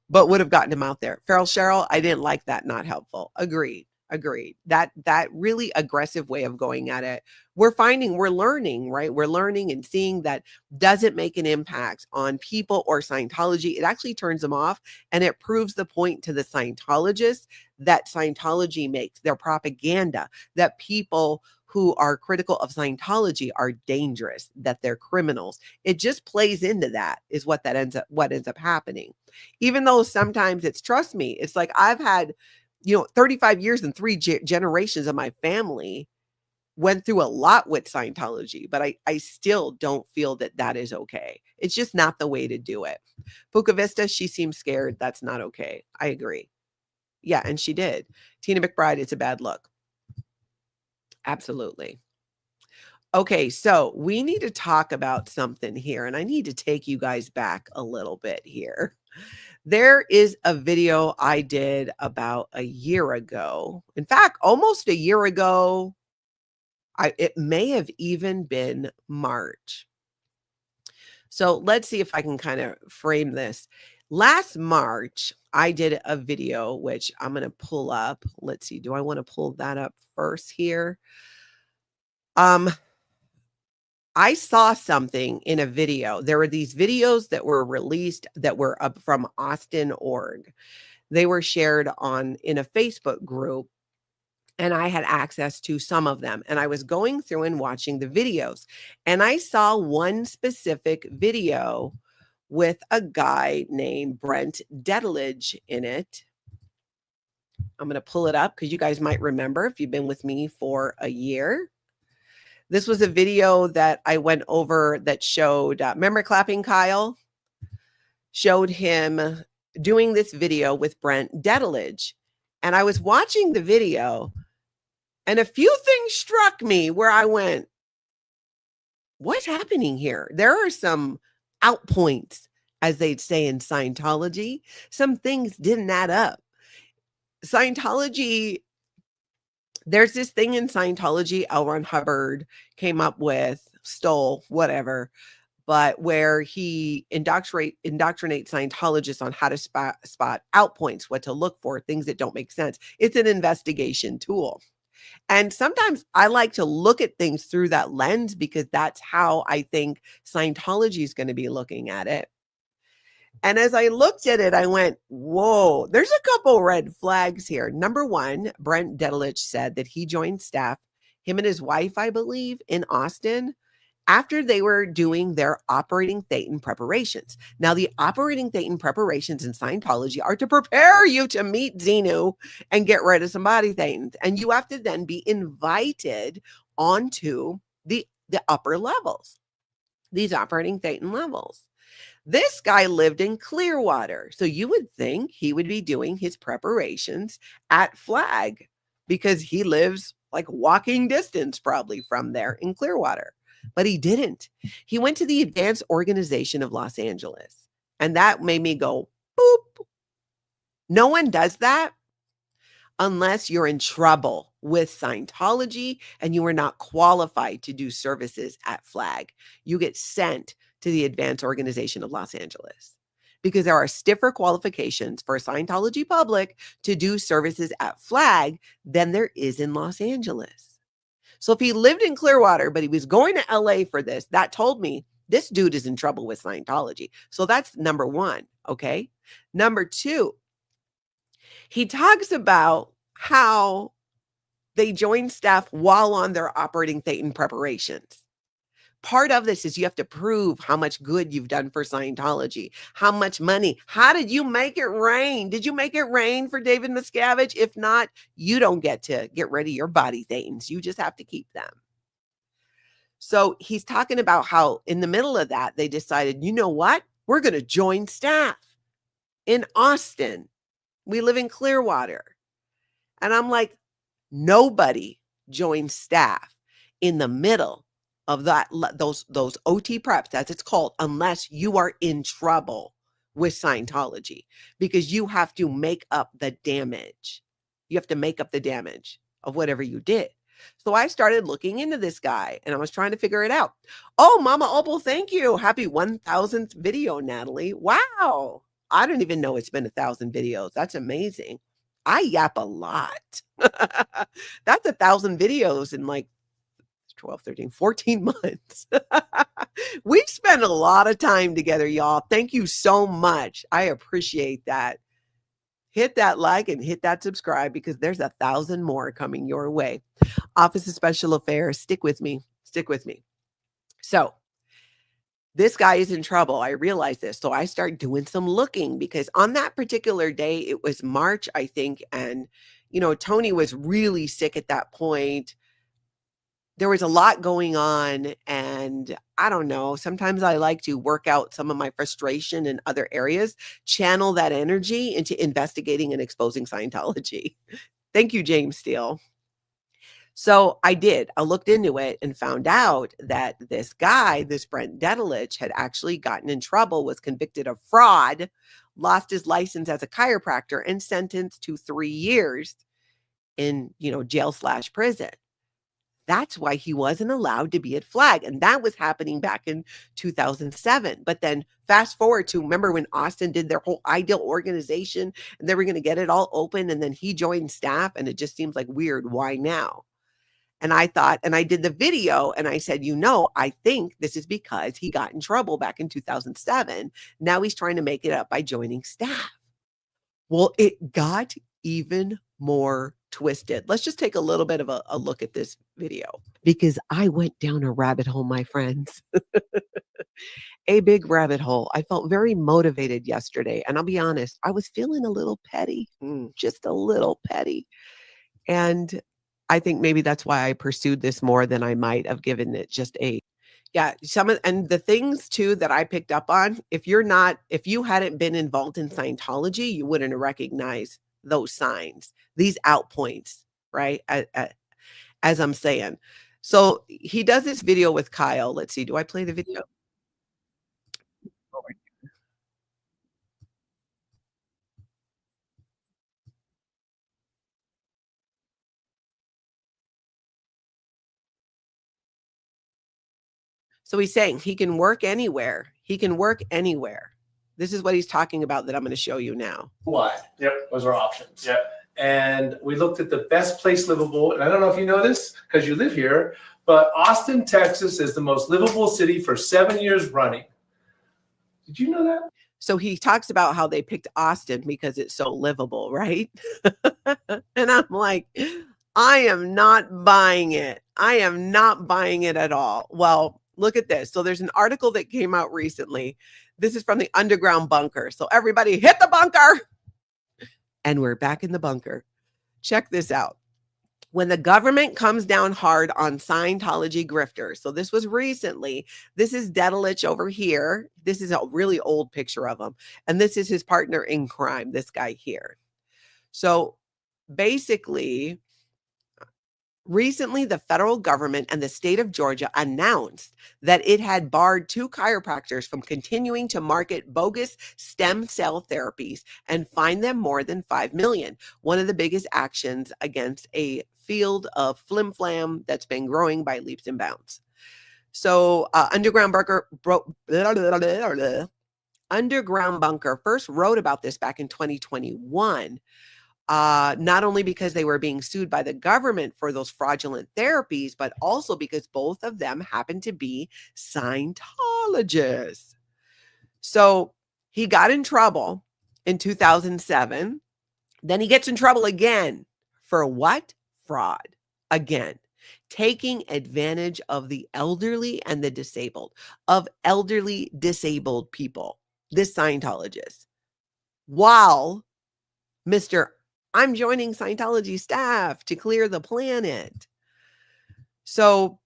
but would have gotten him out there. Feral Cheryl, I didn't like that. Not helpful. Agreed. That really aggressive way of going at it. We're learning, right? We're learning and seeing that doesn't make an impact on people or Scientology. It actually turns them off, and it proves the point to the Scientologists that Scientology makes, their propaganda, that people who are critical of Scientology are dangerous, that they're criminals. It just plays into that, is what ends up happening. Even though sometimes trust me, it's like I've had 35 years and 3 generations of my family went through a lot with Scientology, but I still don't feel that is okay. It's just not the way to do it. Puka Vista, she seems scared. That's not okay. I agree. Yeah, and she did. Tina McBride, it's a bad look. Absolutely. Okay, so we need to talk about something here, and I need to take you guys back a little bit here. There is a video I did about a year ago. In fact, almost a year ago. It may have even been March. So let's see if I can kind of frame this. Last March, I did a video, which I'm going to pull up. Let's see. Do I want to pull that up first here? I saw something in a video. There were these videos that were released that were up from Austin.org. They were shared in a Facebook group, and I had access to some of them. And I was going through and watching the videos, and I saw one specific video with a guy named Brent Detelich in it. I'm going to pull it up because you guys might remember if you've been with me for a year. This was a video that I went over that showed, remember Clapping Kyle? Showed him doing this video with Brent Detelich. And I was watching the video, and a few things struck me where I went, what's happening here? There are some outpoints, as they'd say in Scientology. Some things didn't add up. Scientology, there's this thing in Scientology L. Ron Hubbard came up with, stole, whatever, but where he indoctrinates Scientologists on how to spot outpoints, what to look for, things that don't make sense. It's an investigation tool. And sometimes I like to look at things through that lens because that's how I think Scientology is going to be looking at it. And as I looked at it, I went, whoa, there's a couple red flags here. Number one, Brent Detelich said that he joined staff, him and his wife, I believe, in Austin, after they were doing their operating Thetan preparations. Now, the operating Thetan preparations in Scientology are to prepare you to meet Xenu and get rid of some body Thetans. And you have to then be invited onto the upper levels, these operating Thetan levels. This guy lived in Clearwater. So you would think he would be doing his preparations at Flag because he lives like walking distance probably from there in Clearwater. But he didn't. He went to the Advanced Organization of Los Angeles. And that made me go, boop. No one does that unless you're in trouble with Scientology and you are not qualified to do services at Flag. You get sent to the Advanced Organization of Los Angeles because there are stiffer qualifications for a Scientology public to do services at Flag than there is in Los Angeles. So if he lived in Clearwater, but he was going to LA for this, that told me this dude is in trouble with Scientology. So that's number one. Okay. Number two, he talks about how they join staff while on their operating Thetan preparations. part of this is you have to prove how much good you've done for Scientology, how much money. How did you make it rain? Did you make it rain for David Miscavige? If not, you don't get to get rid of your body things. You just have to keep them. So he's talking about how in the middle of that, they decided, you know what? We're going to join staff in Austin. We live in Clearwater. And I'm like, nobody joins staff in the middle of those OT preps, as it's called, unless you are in trouble with Scientology, because you have to make up the damage. You have to make up the damage of whatever you did. So I started looking into this guy and I was trying to figure it out. Oh, Mama Opal, thank you. Happy 1000th video, Natalie. Wow. I don't even know it's been 1,000 videos. That's amazing. I yap a lot. That's 1,000 videos in like 12, 13, 14 months. We've spent a lot of time together, y'all. Thank you so much. I appreciate that. Hit that like and hit that subscribe, because there's 1,000 more coming your way. Office of Special Affairs, stick with me. Stick with me. So this guy is in trouble. I realized this. So I started doing some looking, because on that particular day, it was March, I think. And, you know, Tony was really sick at that point. There was a lot going on, and I don't know, sometimes I like to work out some of my frustration in other areas, channel that energy into investigating and exposing Scientology. Thank you, James Steele. So I did. I looked into it and found out that this guy, this Brent Detelich, had actually gotten in trouble, was convicted of fraud, lost his license as a chiropractor, and sentenced to 3 years in, jail/prison. That's why he wasn't allowed to be at Flag. And that was happening back in 2007. But then fast forward to, remember when Austin did their whole Ideal organization and they were going to get it all open, and then he joined staff, and it just seems like weird. Why now? And I thought, and I did the video and I said, I think this is because he got in trouble back in 2007. Now he's trying to make it up by joining staff. Well, it got even more twisted. Let's just take a little bit of a look at this video, because I went down a rabbit hole, my friends. A big rabbit hole. I felt very motivated yesterday. And I'll be honest, I was feeling a little petty, just a little petty. And I think maybe that's why I pursued this more than I might have given it just and the things too that I picked up on, if you hadn't been involved in Scientology, you wouldn't recognize those signs, these outpoints, right? As I'm saying. So he does this video with Kyle. Let's see. Do I play the video? So he's saying he can work anywhere. He can work anywhere. This is what he's talking about that I'm going to show you now. Why? Yep. Those are options. Yep. And we looked at the best place livable. And I don't know if you know this because you live here, but Austin, Texas is the most livable city for 7 years running. Did you know that? So he talks about how they picked Austin because it's so livable, right? And I'm like, I am not buying it. I am not buying it at all. Well, look at this. So there's an article that came out recently. This is from the underground bunker. So everybody hit the bunker. And we're back in the bunker. Check this out. When the government comes down hard on Scientology grifters. So this was recently. This is Detelich over here. This is a really old picture of him. And this is his partner in crime, this guy here. So basically, recently, the federal government and the state of Georgia announced that it had barred 2 chiropractors from continuing to market bogus stem cell therapies and fined them more than $5 million. One of the biggest actions against a field of flim-flam that's been growing by leaps and bounds. So Underground Bunker first wrote about this back in 2021. Not only because they were being sued by the government for those fraudulent therapies, but also because both of them happened to be Scientologists. So he got in trouble in 2007. Then he gets in trouble again for what? Fraud again. taking advantage of the elderly and the disabled, of elderly disabled people, this Scientologist. While Mr. I'm joining Scientology staff to clear the planet. So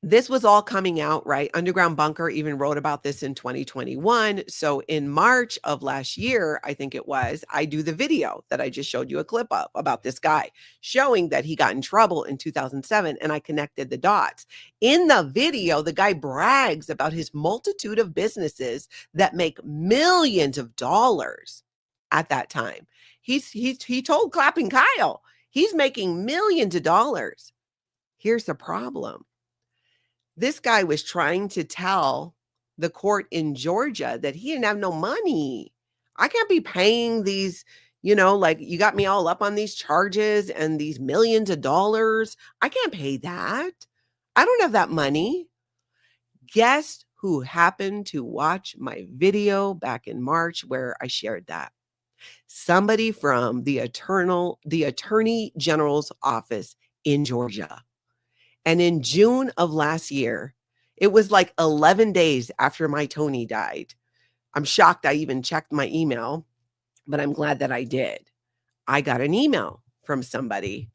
this was all coming out, right? Underground Bunker even wrote about this in 2021. So in March of last year, I think it was, I do the video that I just showed you a clip of about this guy showing that he got in trouble in 2007, and I connected the dots. In the video, the guy brags about his multitude of businesses that make millions of dollars at that time. He told Clapping Kyle he's making millions of dollars. Here's the problem. This guy was trying to tell the court in Georgia that he didn't have no money. I can't be paying these, like you got me all up on these charges and these millions of dollars. I can't pay that. I don't have that money. Guess who happened to watch my video back in March where I shared that? Somebody from the Attorney General's office in Georgia. And in June of last year, it was like 11 days after my Tony died. I'm shocked I even checked my email, but I'm glad that I did. I got an email from somebody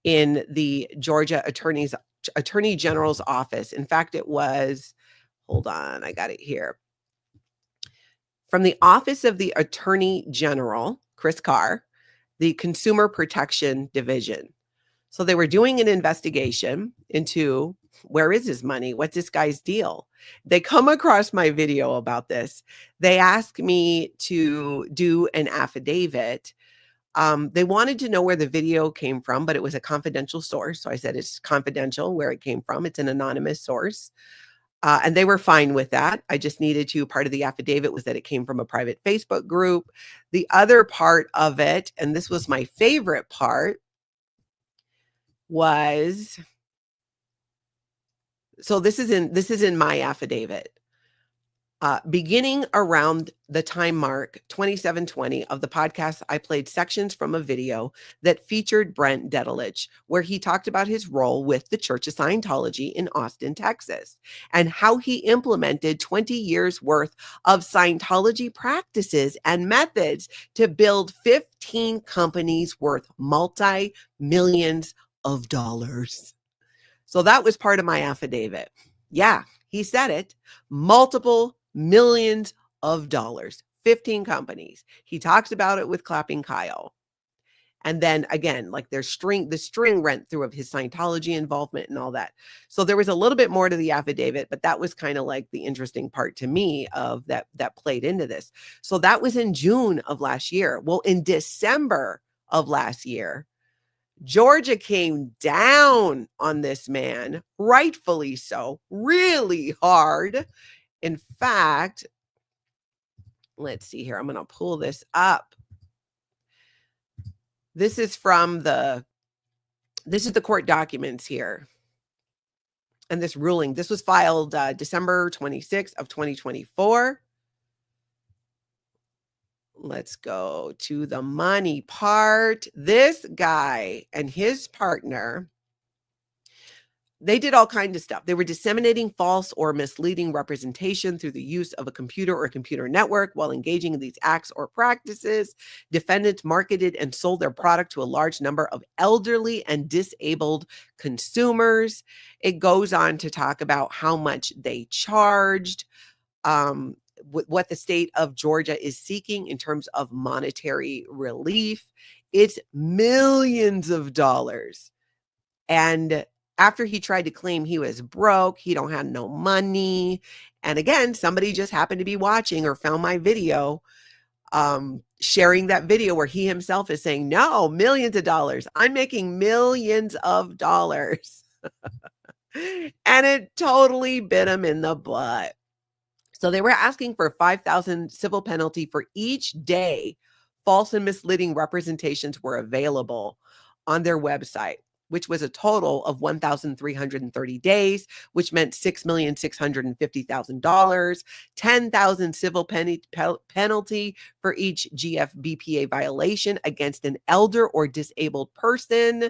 in the Georgia Attorney General's office. In fact, it was, hold on, I got it here. From the Office of the Attorney General, Chris Carr, the Consumer Protection Division. So they were doing an investigation into where is his money? What's this guy's deal? They come across my video about this. They asked me to do an affidavit. They wanted to know where the video came from, but it was a confidential source. So I said, it's confidential where it came from. It's an anonymous source. And they were fine with that. I just needed to, part of the affidavit was that it came from a private Facebook group. The other part of it, and this was my favorite part, was, so this is in my affidavit. Beginning around the time mark 2720 of the podcast, I played sections from a video that featured Brent Detelich, where he talked about his role with the Church of Scientology in Austin, Texas, and how he implemented 20 years worth of Scientology practices and methods to build 15 companies worth multi-millions of dollars. So that was part of my affidavit. Yeah, he said it. Multiple millions of dollars, 15 companies. He talks about it with Clapping Kyle. And then again, like the string went through of his Scientology involvement and all that. So there was a little bit more to the affidavit, but that was kind of like the interesting part to me of that played into this. So that was in June of last year. Well, in December of last year, Georgia came down on this man, rightfully so, really hard. In fact, let's see here. I'm going to pull this up. This is the court documents here. And this ruling, this was filed December 26th of 2024. Let's go to the money part. This guy and his partner, they did all kinds of stuff. They were disseminating false or misleading representation through the use of a computer or computer network while engaging in these acts or practices. Defendants marketed and sold their product to a large number of elderly and disabled consumers. It goes on to talk about how much they charged, what the state of Georgia is seeking in terms of monetary relief. It's millions of dollars. And after he tried to claim he was broke, he don't have no money. And again, somebody just happened to be watching or found my video, sharing that video where he himself is saying, no, millions of dollars. I'm making millions of dollars. And it totally bit him in the butt. So they were asking for $5,000 civil penalty for each day false and misleading representations were available on their website, which was a total of 1,330 days, which meant $6,650,000, 10,000 civil penalty for each GFBPA violation against an elder or disabled person.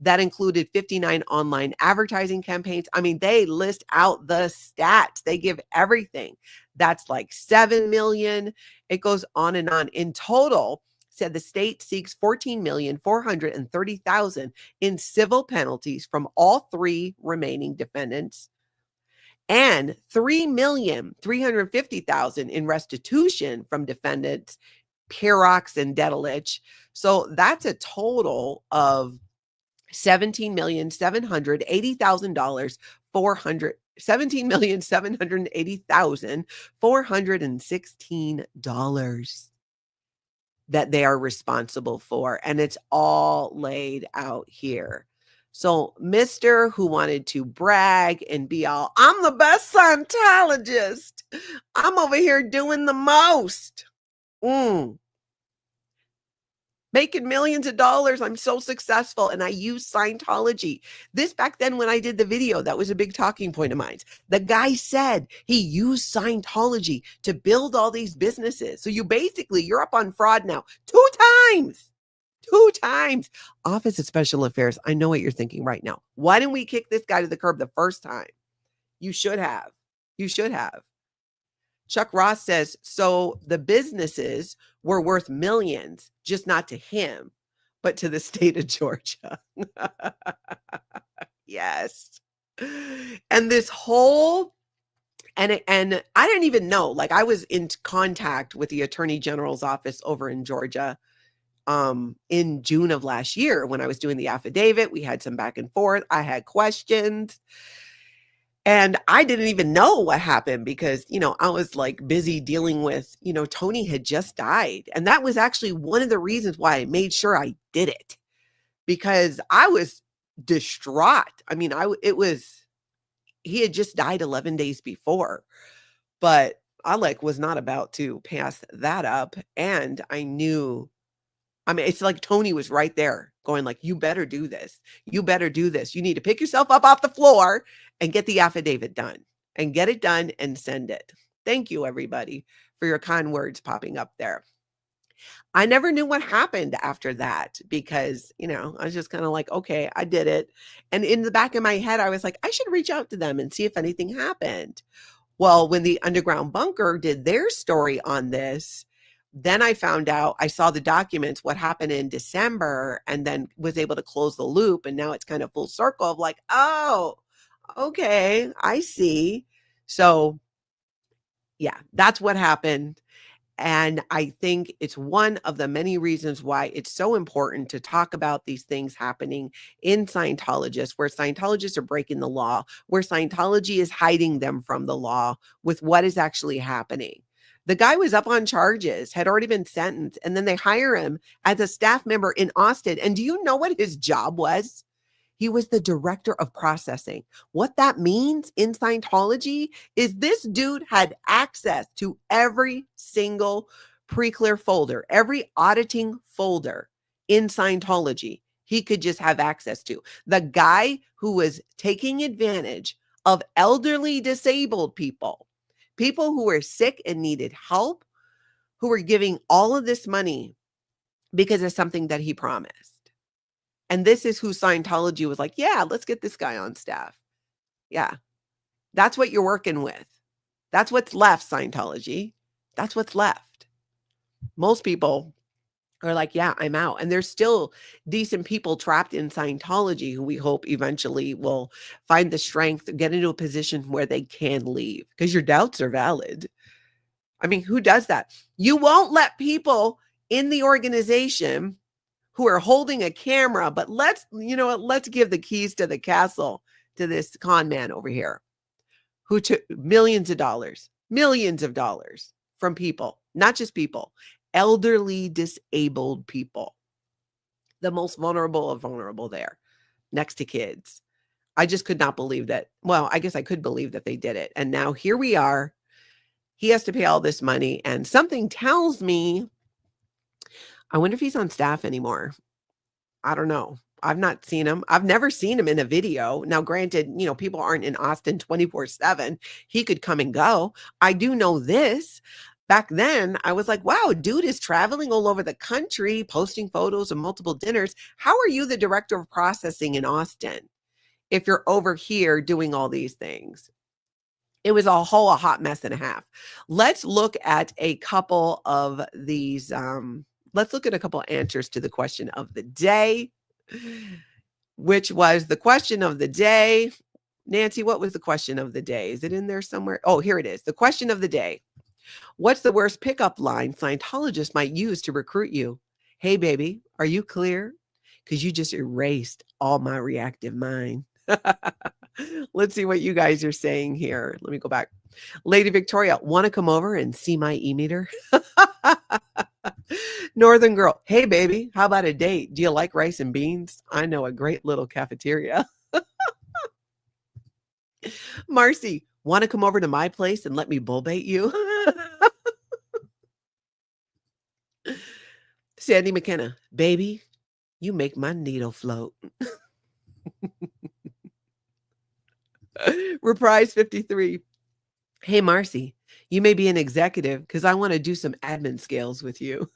That included 59 online advertising campaigns. I mean, they list out the stats. They give everything. That's like 7 million. It goes on and on. In total, said the state seeks 14,430,000 in civil penalties from all 3 remaining defendants and 3,350,000 in restitution from defendants Pirox and Detelich. So that's a total of $17,780,000, $17,780,416 that they are responsible for. And it's all laid out here. So Mr. who wanted to brag and be all, I'm the best Scientologist. I'm over here doing the most. Making millions of dollars. I'm so successful. And I use Scientology. This back then when I did the video, that was a big talking point of mine. The guy said he used Scientology to build all these businesses. So you're up on fraud now 2 times. 2 times. Office of Special Affairs. I know what you're thinking right now. Why didn't we kick this guy to the curb the first time? You should have. You should have. Chuck Ross says, so the businesses were worth millions, just not to him, but to the state of Georgia. Yes. And this whole, and I didn't even know, like I was in contact with the Attorney General's office over in Georgia in June of last year when I was doing the affidavit. We had some back and forth. I had questions. And I didn't even know what happened because, I was like busy dealing with, Tony had just died. And that was actually one of the reasons why I made sure I did it, because I was distraught. I mean, he had just died 11 days before, but I was not about to pass that up. And I knew, it's like Tony was right there going like, you better do this. You better do this. You need to pick yourself up off the floor and get the affidavit done and get it done and send it. Thank you, everybody, for your kind words popping up there. I never knew what happened after that because, I was just kind of like, okay, I did it. And in the back of my head, I was like, I should reach out to them and see if anything happened. Well, when the Underground Bunker did their story on this, then I found out, I saw the documents, what happened in December, and then was able to close the loop. And now it's kind of full circle of like, oh, okay, I see. So yeah, that's what happened. And I think it's one of the many reasons why it's so important to talk about these things happening in Scientologists, where Scientologists are breaking the law, where Scientology is hiding them from the law with what is actually happening. The guy was up on charges, had already been sentenced, and then they hire him as a staff member in Austin. And do you know what his job was? He was the director of processing. What that means in Scientology is this dude had access to every single pre-clear folder, every auditing folder in Scientology. He could just have access to. The guy who was taking advantage of elderly disabled people who were sick and needed help, who were giving all of this money because of something that he promised. And this is who Scientology was like, yeah, let's get this guy on staff. Yeah, that's what you're working with. That's what's left, Scientology. That's what's left. Most people are like, yeah, I'm out. And there's still decent people trapped in Scientology who we hope eventually will find the strength to get into a position where they can leave, because your doubts are valid. I mean, who does that? You won't let people in the organization who are holding a camera, but let's give the keys to the castle to this con man over here who took millions of dollars from people, not just people, elderly, disabled people, the most vulnerable of vulnerable there, next to kids. I just could not believe that. Well, I guess I could believe that they did it. And now here we are. He has to pay all this money. And something tells me, I wonder if he's on staff anymore. I don't know. I've not seen him. I've never seen him in a video. Now, granted, people aren't in Austin 24/7. He could come and go. I do know this. Back then, I was like, wow, dude is traveling all over the country, posting photos of multiple dinners. How are you the director of processing in Austin if you're over here doing all these things? It was a hot mess and a half. Let's look at a couple of these. Let's look at a couple of answers to the question of the day, which was the question of the day. Nancy, what was the question of the day? Is it in there somewhere? Oh, here it is. The question of the day. What's the worst pickup line Scientologists might use to recruit you? Hey, baby, are you clear? Because you just erased all my reactive mind. Let's see what you guys are saying here. Let me go back. Lady Victoria, want to come over and see my e-meter? Northern Girl, hey, baby, how about a date? Do you like rice and beans? I know a great little cafeteria. Marcy, want to come over to my place and let me bull bait you? Sandy McKenna, baby, you make my needle float. Reprise 53. Hey, Marcy, you may be an executive because I want to do some admin scales with you.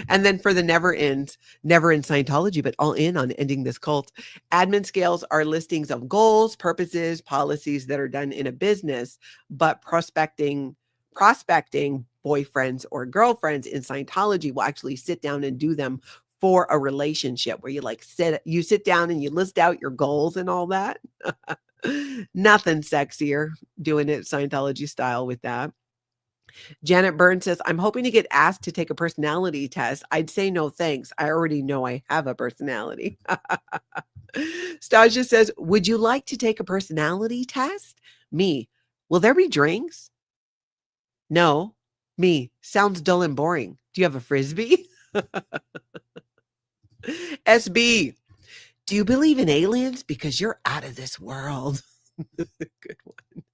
And then for the never in Scientology, but all in on ending this cult. Admin scales are listings of goals, purposes, policies that are done in a business, but prospecting boyfriends or girlfriends in Scientology will actually sit down and do them for a relationship where you sit down and you list out your goals and all that. Nothing sexier doing it Scientology style with that. Janet Byrne says, I'm hoping to get asked to take a personality test. I'd say no thanks. I already know I have a personality. Stasia says, would you like to take a personality test? Me, will there be drinks? No. Me, sounds dull and boring. Do you have a Frisbee? SB, do you believe in aliens? Because you're out of this world. Good one.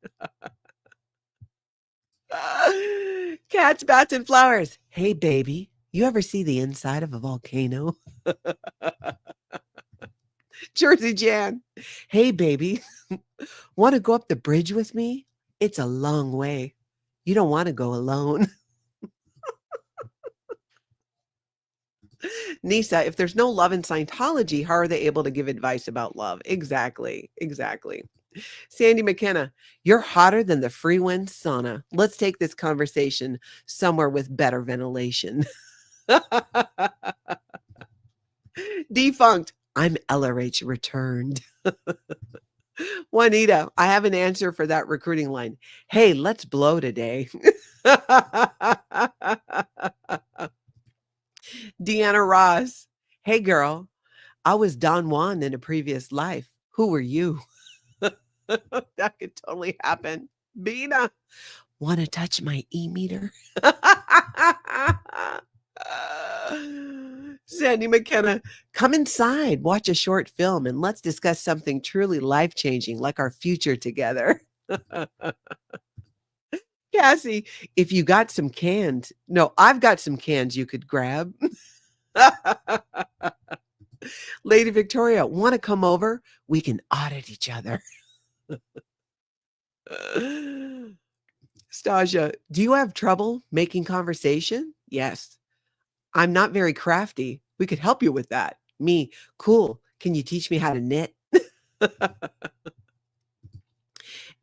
Cats, bats, and flowers. Hey, baby, you ever see the inside of a volcano? Jersey Jan. Hey, baby, want to go up the bridge with me? It's a long way. You don't want to go alone. Nisa, if there's no love in Scientology, how are they able to give advice about love? Exactly. Sandy McKenna, you're hotter than the free wind sauna. Let's take this conversation somewhere with better ventilation. Defunct, I'm LRH returned. Juanita, I have an answer for that recruiting line. Hey, let's blow today. Deanna Ross, hey girl, I was Don Juan in a previous life. Who were you? That could totally happen. Bina, want to touch my e-meter? Sandy McKenna, come inside, watch a short film, and let's discuss something truly life-changing like our future together. Cassie, if you got some cans, no, I've got some cans you could grab. Lady Victoria, want to come over? We can audit each other. Stasia, do you have trouble making conversation? Yes. I'm not very crafty. We could help you with that. Me, cool. Can you teach me how to knit?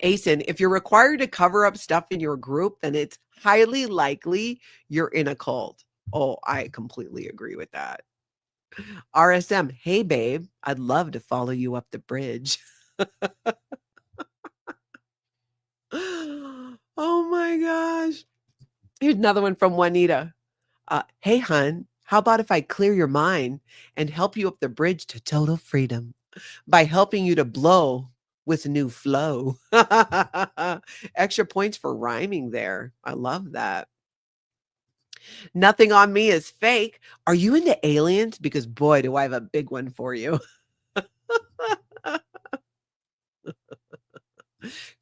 Asen, if you're required to cover up stuff in your group, then it's highly likely you're in a cult. Oh, I completely agree with that. RSM, hey babe, I'd love to follow you up the bridge. Oh my gosh. Here's another one from Juanita. Hey hun, how about if I clear your mind and help you up the bridge to total freedom by helping you to blow with new flow? Extra points for rhyming there. I love that. Nothing on me is fake. Are you into aliens? Because boy, do I have a big one for you.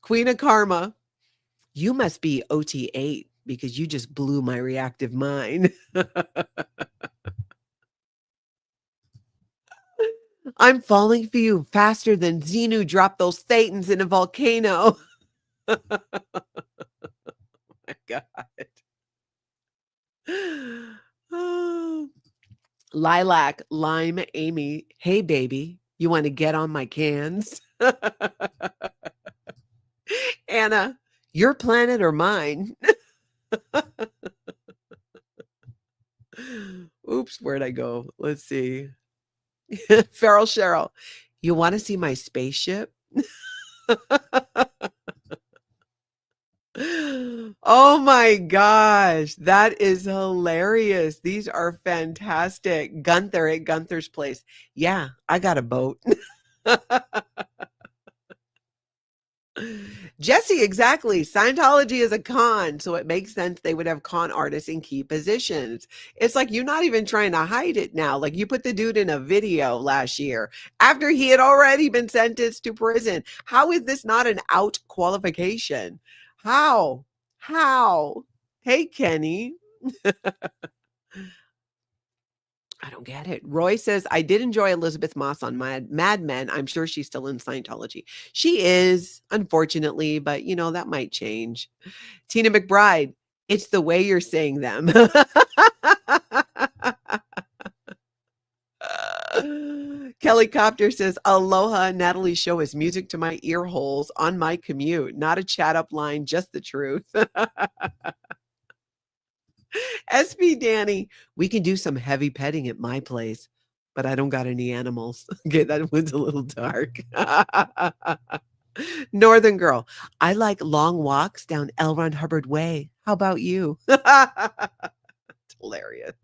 Queen of Karma, you must be OT8 because you just blew my reactive mind. I'm falling for you faster than Xenu dropped those thetans in a volcano. God. Oh. Lilac, Lime, Amy. Hey, baby, you want to get on my cans? Anna, your planet or mine? Oops, where'd I go? Let's see. Feral Cheryl, you want to see my spaceship? Oh my gosh, that is hilarious. These are fantastic. Gunther at Gunther's place. Yeah, I got a boat. Jesse, exactly. Scientology is a con, so it makes sense they would have con artists in key positions. It's like you're not even trying to hide it now. Like you put the dude in a video last year after he had already been sentenced to prison. How is this not an out qualification? How? Hey, Kenny. I don't get it. Roy says, I did enjoy Elizabeth Moss on Mad Men. I'm sure she's still in Scientology. She is, unfortunately, but you know, that might change. Tina McBride, it's the way you're saying them. Kelly Copter says, aloha, Natalie show is music to my ear holes on my commute. Not a chat up line, just the truth. SB Danny, we can do some heavy petting at my place, but I don't got any animals. Okay, that one's a little dark. Northern Girl, I like long walks down L. Ron Hubbard Way. How about you? It's hilarious.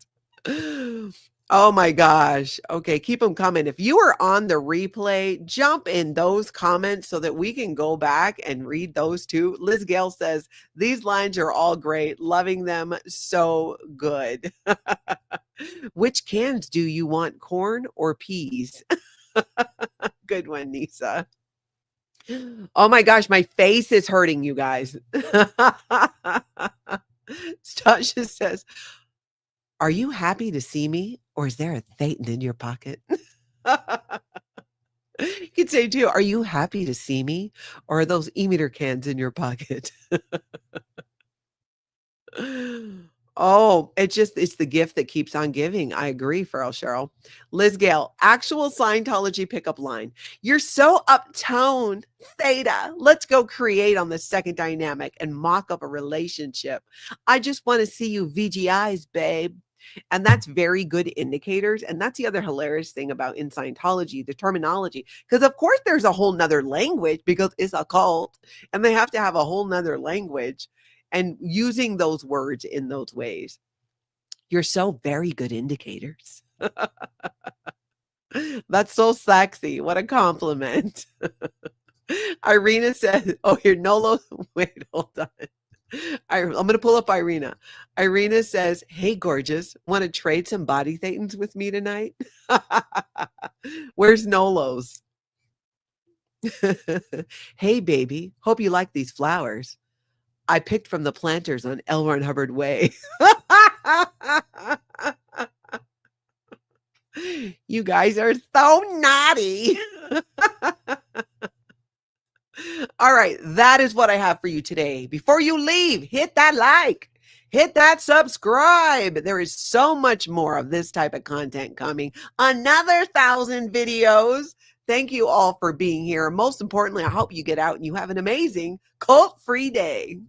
Oh my gosh. Okay, keep them coming. If you are on the replay, jump in those comments so that we can go back and read those too. Liz Gale says, these lines are all great. Loving them so good. Which cans do you want, corn or peas? Good one, Nisa. Oh my gosh, my face is hurting, you guys. Stasha says, are you happy to see me, or is there a Thetan in your pocket? You could say too, are you happy to see me, or are those e-meter cans in your pocket? Oh, it's the gift that keeps on giving. I agree, Feral Cheryl. Liz Gale, actual Scientology pickup line. You're so uptone, Theta. Let's go create on the second dynamic and mock up a relationship. I just want to see you VGIs, babe. And that's very good indicators. And that's the other hilarious thing about in Scientology, the terminology. Because of course there's a whole nother language because it's a cult and they have to have a whole nother language and using those words in those ways. You're so very good indicators. That's so sexy. What a compliment. Irina said, oh, you're Nolo. Wait, hold on. I'm going to pull up Irina. Irina says, hey, gorgeous, want to trade some body thetans with me tonight? Where's Nolo's? Hey, baby, hope you like these flowers. I picked from the planters on L. Ron Hubbard Way. You guys are so naughty. All right, that is what I have for you today. Before you leave, hit that like, hit that subscribe. There is so much more of this type of content coming. Another 1,000 videos. Thank you all for being here. Most importantly, I hope you get out and you have an amazing cult-free day.